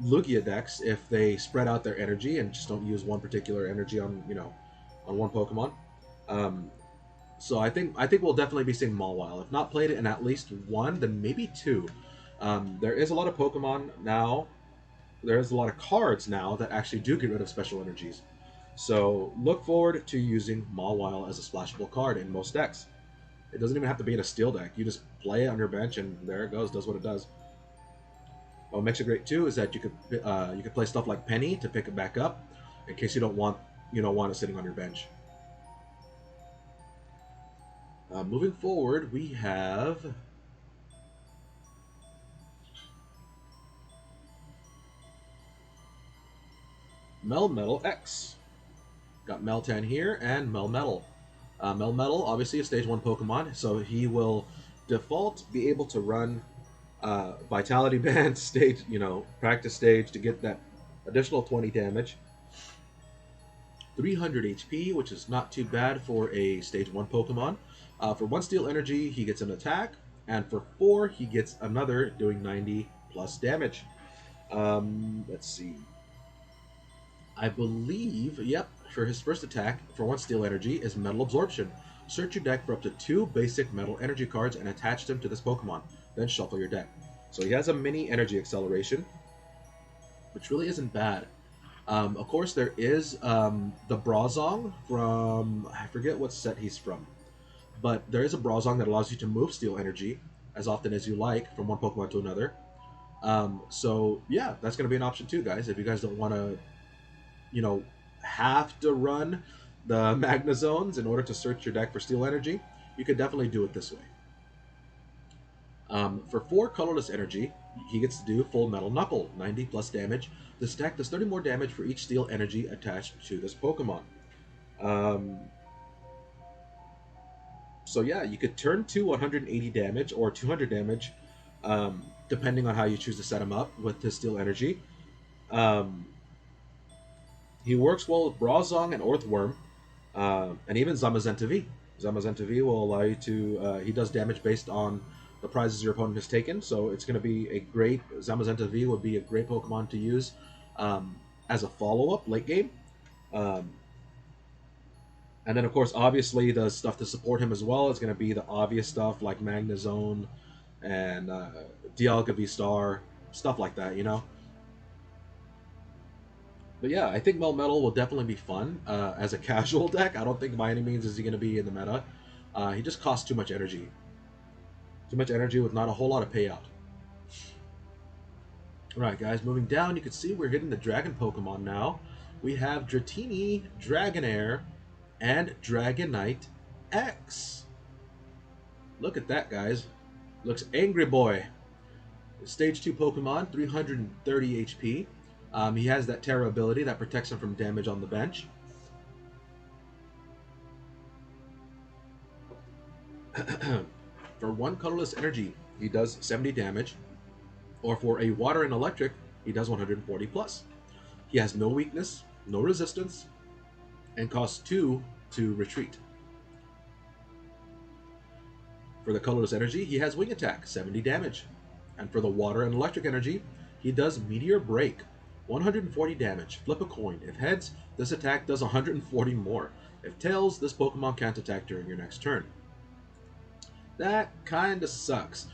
Lugia decks if they spread out their energy and just don't use one particular energy on one Pokemon. So I think we'll definitely be seeing Mawile. If not played it in at least 1, then maybe 2. There is a lot of Pokemon now. There is a lot of cards now that actually do get rid of special energies. So look forward to using Mawile as a splashable card in most decks. It doesn't even have to be in a steel deck. You just play it on your bench, and there it goes. Does what it does. What makes it great too is that you could play stuff like Penny to pick it back up in case you don't want it sitting on your bench. Moving forward, we have Melmetal X. Got Meltan here and Melmetal. Melmetal, obviously a Stage 1 Pokemon, so he will default be able to run Vitality Band stage, practice stage to get that additional 20 damage. 300 HP, which is not too bad for a Stage 1 Pokemon. For 1 Steel Energy, he gets an attack, and for 4, he gets another, doing 90 plus damage. Let's see. I believe, yep, for his first attack, for 1 Steel Energy, is Metal Absorption. Search your deck for up to 2 basic Metal Energy cards and attach them to this Pokemon. Then shuffle your deck. So he has a mini Energy Acceleration, which really isn't bad. Of course, there is the Brazong from, I forget what set he's from, but there is a Brazong that allows you to move Steel Energy as often as you like from one Pokemon to another. So yeah, that's going to be an option too, guys. If you guys don't want to, have to run the Magnazones in order to search your deck for Steel Energy, you could definitely do it this way. For 4 colorless energy, he gets to do Full Metal Knuckle, 90 plus damage. This deck does 30 more damage for each Steel Energy attached to this Pokemon. So yeah, you could turn to 180 damage or 200 damage, depending on how you choose to set him up with his Steel Energy. He works well with Brazong and Earthworm, and even Zamazenta V. Zamazenta V will allow you to. He does damage based on the prizes your opponent has taken, so it's going to be a great. Zamazenta V would be a great Pokemon to use as a follow up late game. Um, and then, of course, obviously, the stuff to support him as well is going to be the obvious stuff like Magnezone and Dialga V Star, stuff like that, you know? But yeah, I think Melmetal will definitely be fun as a casual deck. I don't think by any means is he going to be in the meta. He just costs too much energy. Too much energy with not a whole lot of payout. Alright guys, moving down, you can see we're hitting the Dragon Pokemon now. We have Dratini, Dragonair, and Dragonite X. Look at that, guys. Looks angry boy. Stage 2 Pokemon, 330 HP. He has that Terra ability that protects him from damage on the bench. For one colorless energy, he does 70 damage. Or for a water and electric, he does 140 plus. He has no weakness, no resistance, and costs 2 to retreat. For the colorless energy, he has wing attack, 70 damage. And for the water and electric energy, he does Meteor Break, 140 damage. Flip a coin. If heads, this attack does 140 more. If tails, this Pokemon can't attack during your next turn. That kinda sucks.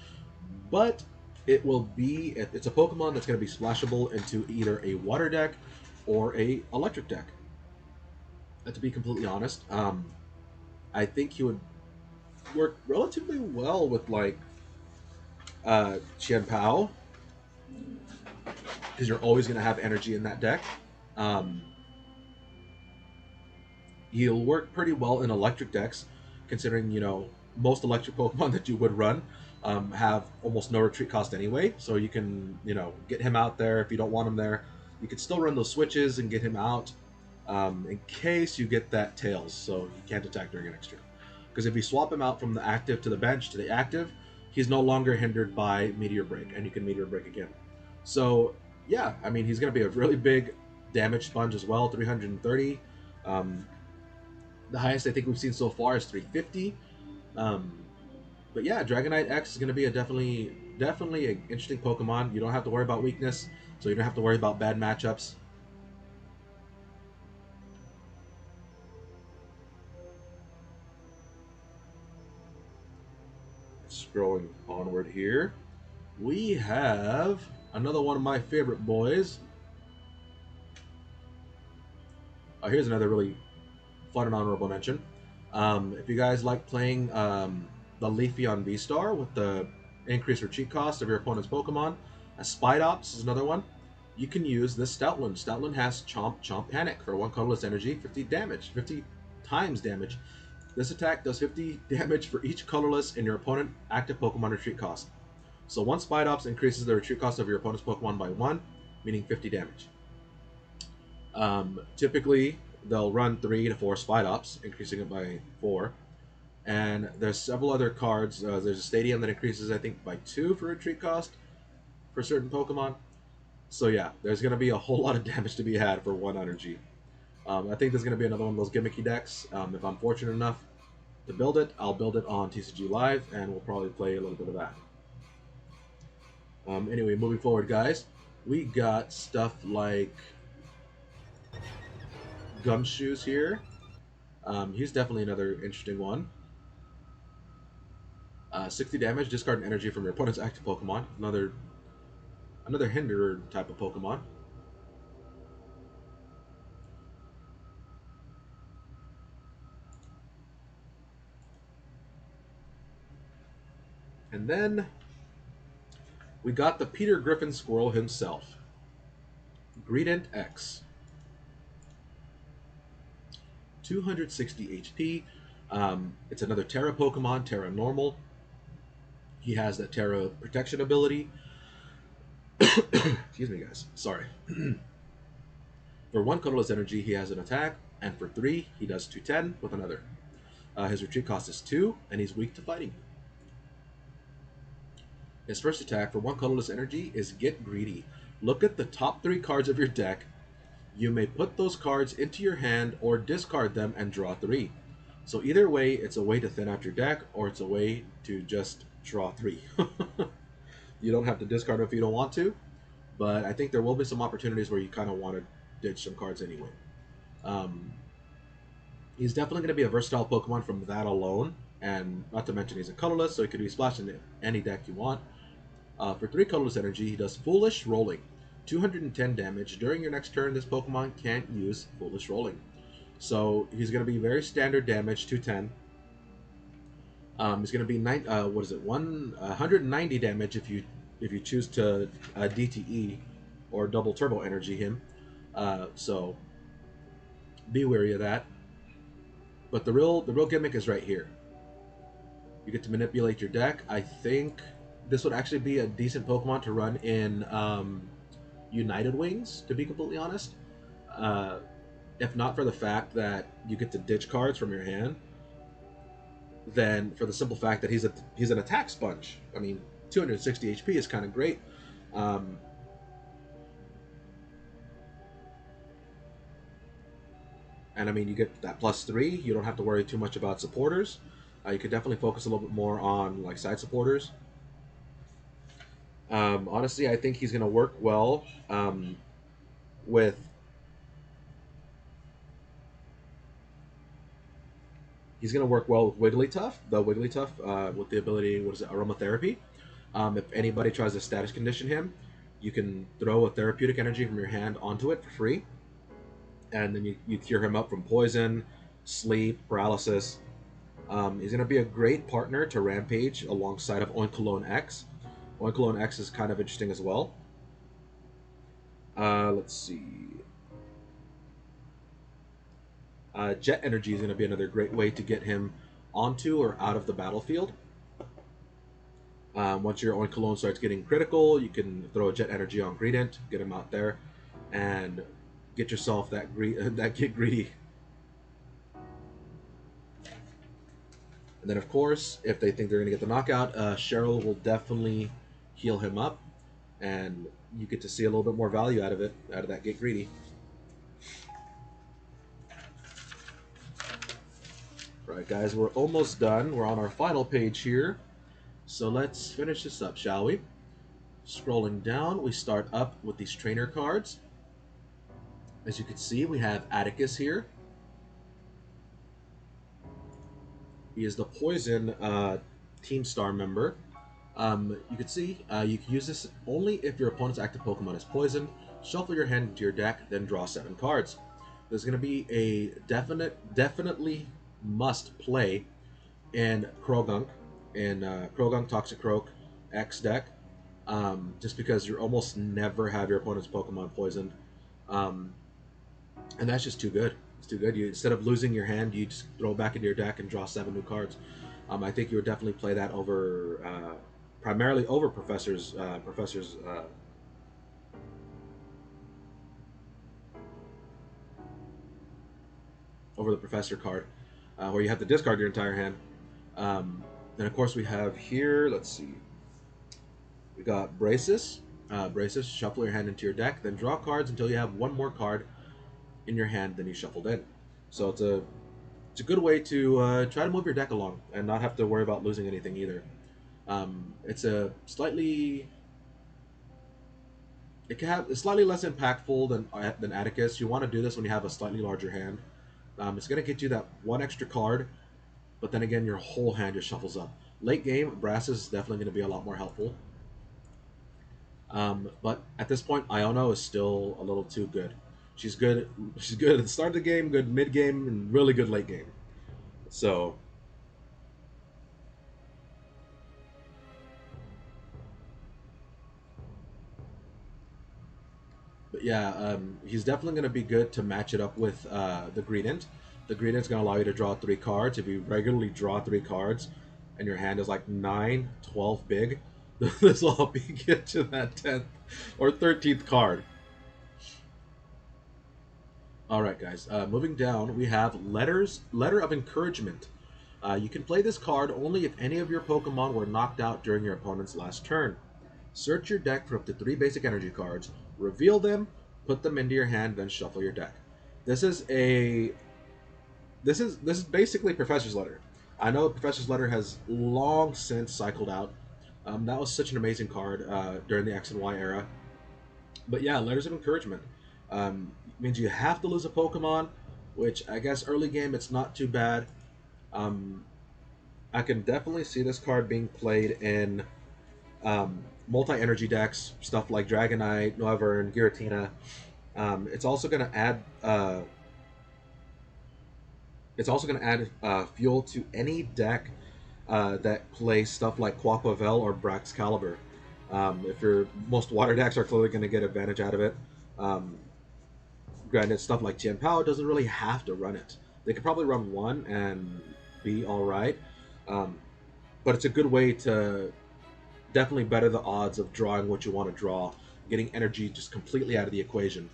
But it will be, it's a Pokemon that's going to be splashable into either a water deck or a electric deck. To be completely honest, I think he would work relatively well with like Qianpao, because you're always going to have energy in that deck. He'll work pretty well in electric decks, considering, you know, most electric Pokemon that you would run have almost no retreat cost anyway, so you can, you know, get him out there if you don't want him there. You can still run those switches and get him out in case you get that Tails, so he can't attack during your next turn. Because if you swap him out from the active to the bench to the active, he's no longer hindered by Meteor Break, and you can Meteor Break again. So, yeah, I mean, he's going to be a really big damage sponge as well, 330. The highest I think we've seen so far is 350. But yeah, Dragonite X is going to be a definitely an interesting Pokemon. You don't have to worry about weakness, so you don't have to worry about bad matchups. Scrolling onward here, we have another one of my favorite boys. Here's another really fun and honorable mention. If you guys like playing the Leafeon V-Star with the increased retreat cost of your opponent's Pokemon, Spidops is another one. You can use this Stoutland. Stoutland has Chomp, Chomp, Panic for one colorless energy, 50 damage, 50 times damage. This attack does 50 damage for each colorless in your opponent active Pokemon retreat cost. So one Spidops increases the retreat cost of your opponent's Pokemon by 1, meaning 50 damage. Typically, they'll run 3 to 4 Spidops, increasing it by 4. And there's several other cards. There's a Stadium that increases, I think, by 2 for retreat cost for certain Pokemon. So yeah, there's going to be a whole lot of damage to be had for 1 energy. I think there's going to be another one of those gimmicky decks. If I'm fortunate enough to build it, I'll build it on TCG Live, and we'll probably play a little bit of that. Anyway, moving forward, guys, we got stuff like Gumshoes here. He's definitely another interesting one. 60 damage, discard an energy from your opponent's active Pokemon. Another hinderer type of Pokemon. And then we got the Peter Griffin Squirrel himself, Greninja X. 260 HP. It's another Terra Pokemon, Terra Normal. He has that Terra Protection ability. Excuse me, guys. Sorry. For 1 colorless energy, he has an attack, and for 3, he does 210 with another. His retreat cost is 2, and he's weak to fighting. His first attack for 1 colorless energy is Get Greedy. Look at the top 3 cards of your deck You may put those cards into your hand or discard them and draw 3. So either way, it's a way to thin out your deck, or it's a way to just draw 3. You don't have to discard them if you don't want to, but I think there will be some opportunities where you kind of want to ditch some cards anyway. He's definitely going to be a versatile Pokemon from that alone, and not to mention he's a colorless, so he could be splashed into any deck you want. For 3 colorless energy, he does Foolish Rolling. 210 damage. During your next turn, this Pokemon can't use Foolish Rolling. So he's going to be very standard damage, 210. He's going to be 190 damage if you choose to DTE or double turbo energy him. So be wary of that. But the real gimmick is right here. You get to manipulate your deck. I think this would actually be a decent Pokemon to run in United Wings, to be completely honest. If not for the fact that you get to ditch cards from your hand, then for the simple fact that he's an attack sponge. I mean, 260 HP is kind of great. And I mean, you get that +3. You don't have to worry too much about supporters. You could definitely focus a little bit more on like side supporters. Honestly, I think he's going to work well with Wigglytuff. The Wigglytuff with the ability, aromatherapy. If anybody tries to status condition him, you can throw a therapeutic energy from your hand onto it for free, and then you cure him up from poison, sleep, paralysis. He's going to be a great partner to Rampage alongside of Oinkologne X. Oinkologne X is kind of interesting as well. Let's see. Jet Energy is going to be another great way to get him onto or out of the battlefield. Once your Oinkologne starts getting critical, you can throw a Jet Energy on Greedent, get him out there, and get yourself that Get Greedy. And then, of course, if they think they're going to get the knockout, Cheryl will definitely heal him up, and you get to see a little bit more value out of that Get Greedy. Right, guys, we're almost done. We're on our final page here. So let's finish this up, shall we? Scrolling down, we start up with these trainer cards. As you can see, we have Atticus here. He is the Poison Team Star member. You can see you can use this only if your opponent's active Pokemon is poisoned. Shuffle your hand into your deck, then draw 7 cards. There's going to be a definitely must play in Croagunk, Toxicroak X deck, just because you almost never have your opponent's Pokemon poisoned, and that's just too good. It's too good. Instead of losing your hand, you just throw it back into your deck and draw 7 new cards. I think you would definitely play that over, primarily over Professor's over the Professor card, where you have to discard your entire hand. Then of course we have here, let's see, we got Braces. Braces, shuffle your hand into your deck, then draw cards until you have 1 more card in your hand than you shuffled in. So it's a good way to try to move your deck along and not have to worry about losing anything either. It's a slightly less impactful than Atticus. You want to do this when you have a slightly larger hand. It's going to get you that 1 extra card, but then again, your whole hand just shuffles up. Late game, Brasses is definitely going to be a lot more helpful. But at this point, Iono is still a little too good. She's good at the start of the game, good mid game, and really good late game. So but yeah, he's definitely going to be good to match it up with the Greedent. The Greedent's going to allow you to draw 3 cards. If you regularly draw 3 cards and your hand is like 9, 12 big, this will help you get to that 10th or 13th card. Alright guys, moving down, we have Letter of Encouragement. You can play this card only if any of your Pokemon were knocked out during your opponent's last turn. Search your deck for up to 3 basic energy cards, reveal them, put them into your hand, then shuffle your deck. This is basically Professor's Letter. I know Professor's Letter has long since cycled out. That was such an amazing card during the X and Y era. But yeah, Letters of Encouragement means you have to lose a Pokemon, which I guess early game it's not too bad. Um, I can definitely see this card being played in multi-energy decks, stuff like Dragonite, Noivern, Giratina. It's also going to add fuel to any deck that plays stuff like Quaquavel or Braxcalibur. If your most water decks are clearly going to get advantage out of it. Granted, stuff like Tianpao doesn't really have to run it. They could probably run one and be all right, but it's a good way to definitely better the odds of drawing what you want to draw, getting energy just completely out of the equation.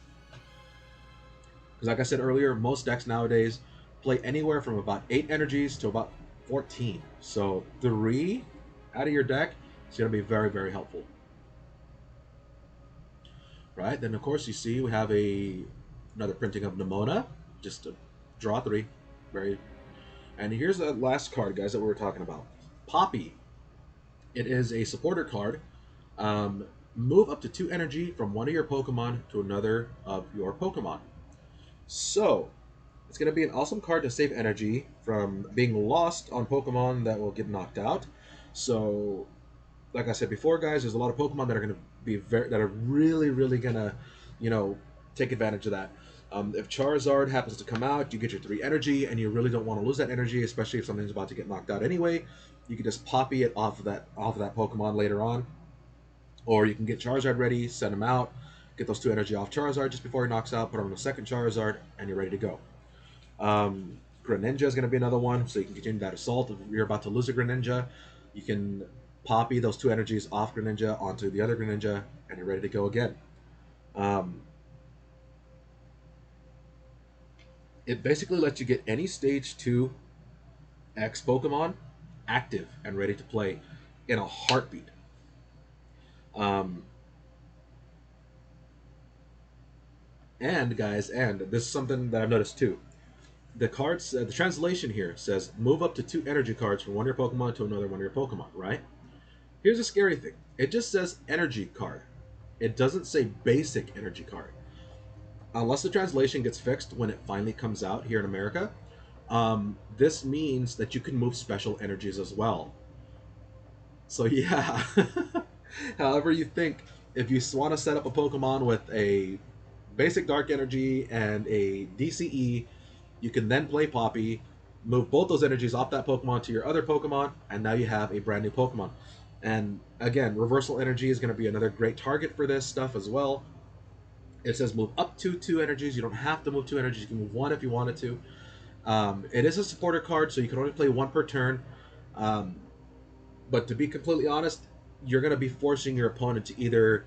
Because like I said earlier, most decks nowadays play anywhere from about 8 energies to about 14. So 3 out of your deck is going to be very, very helpful. Right, then of course you see we have another printing of Nemona, just to draw 3. And here's the last card, guys, that we were talking about. Poppy. It is a supporter card. Move up to 2 energy from one of your Pokemon to another of your Pokemon. So, it's going to be an awesome card to save energy from being lost on Pokemon that will get knocked out. So, like I said before, guys, there's a lot of Pokemon that are going to be that are really, really going to, take advantage of that. If Charizard happens to come out, you get your 3 energy, and you really don't want to lose that energy, especially if something's about to get knocked out anyway. You can just Poppy it off of that Pokemon later on, or you can get Charizard ready, send him out, get those 2 energy off Charizard just before he knocks out, put on a second Charizard, and you're ready to go. Greninja is going to be another one, so you can continue that assault. If you're about to lose a Greninja, you can Poppy those 2 energies off Greninja onto the other Greninja, and you're ready to go again. It basically lets you get any Stage 2 X Pokemon active and ready to play in a heartbeat. And guys, and this is something that I've noticed too. The cards, the translation here says move up to 2 energy cards from one of your Pokemon to another one of your Pokemon, right? Here's a scary thing. It just says energy card. It doesn't say basic energy card. Unless the translation gets fixed when it finally comes out here in America, this means that you can move special energies as well. So yeah, however you think, if you want to set up a Pokemon with a basic Dark Energy and a DCE, you can then play Poppy, move both those energies off that Pokemon to your other Pokemon, and now you have a brand new Pokemon. And again, Reversal Energy is going to be another great target for this stuff as well. It says move up to 2 energies. You don't have to move 2 energies. You can move 1 if you wanted to. It is a supporter card, so you can only play 1 per turn. But to be completely honest, you're going to be forcing your opponent to either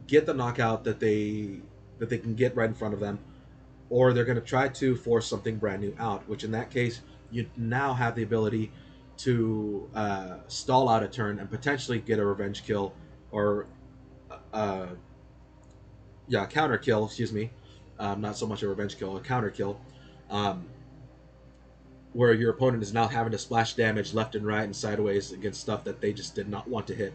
get the knockout that they can get right in front of them, or they're going to try to force something brand new out, which in that case, you now have the ability to stall out a turn and potentially get a revenge kill or counter kill, excuse me. Not so much a revenge kill, a counter kill. Where your opponent is now having to splash damage left and right and sideways against stuff that they just did not want to hit.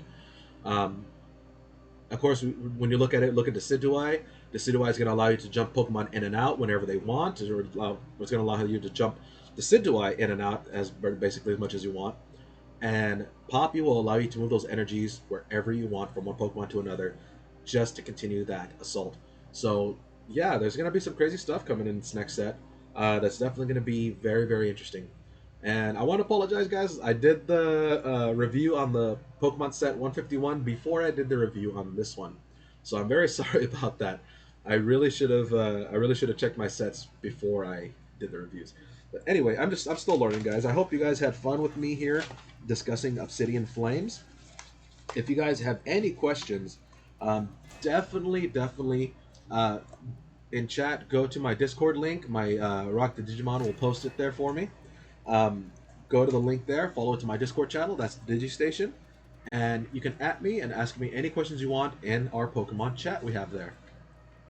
Of course, when you look at Decidueye, Decidueye is going to allow you to jump Pokemon in and out whenever they want. It's going to allow you to jump Decidueye in and out basically as much as you want. And Poppy will allow you to move those energies wherever you want from one Pokemon to another, just to continue that assault. So yeah, there's going to be some crazy stuff coming in this next set. That's definitely going to be very, very interesting. And I want to apologize, guys. I did the review on the Pokemon set 151 before I did the review on this one, so I'm very sorry about that. I really should have checked my sets before I did the reviews. But anyway, I'm still learning, guys. I hope you guys had fun with me here discussing Obsidian Flames. If you guys have any questions, definitely in chat, go to my Discord link. My Rock the Digimon will post it there for me. Go to the link there, follow it to my Discord channel, that's the DigiStation, and you can @ me and ask me any questions you want in our Pokemon chat we have there.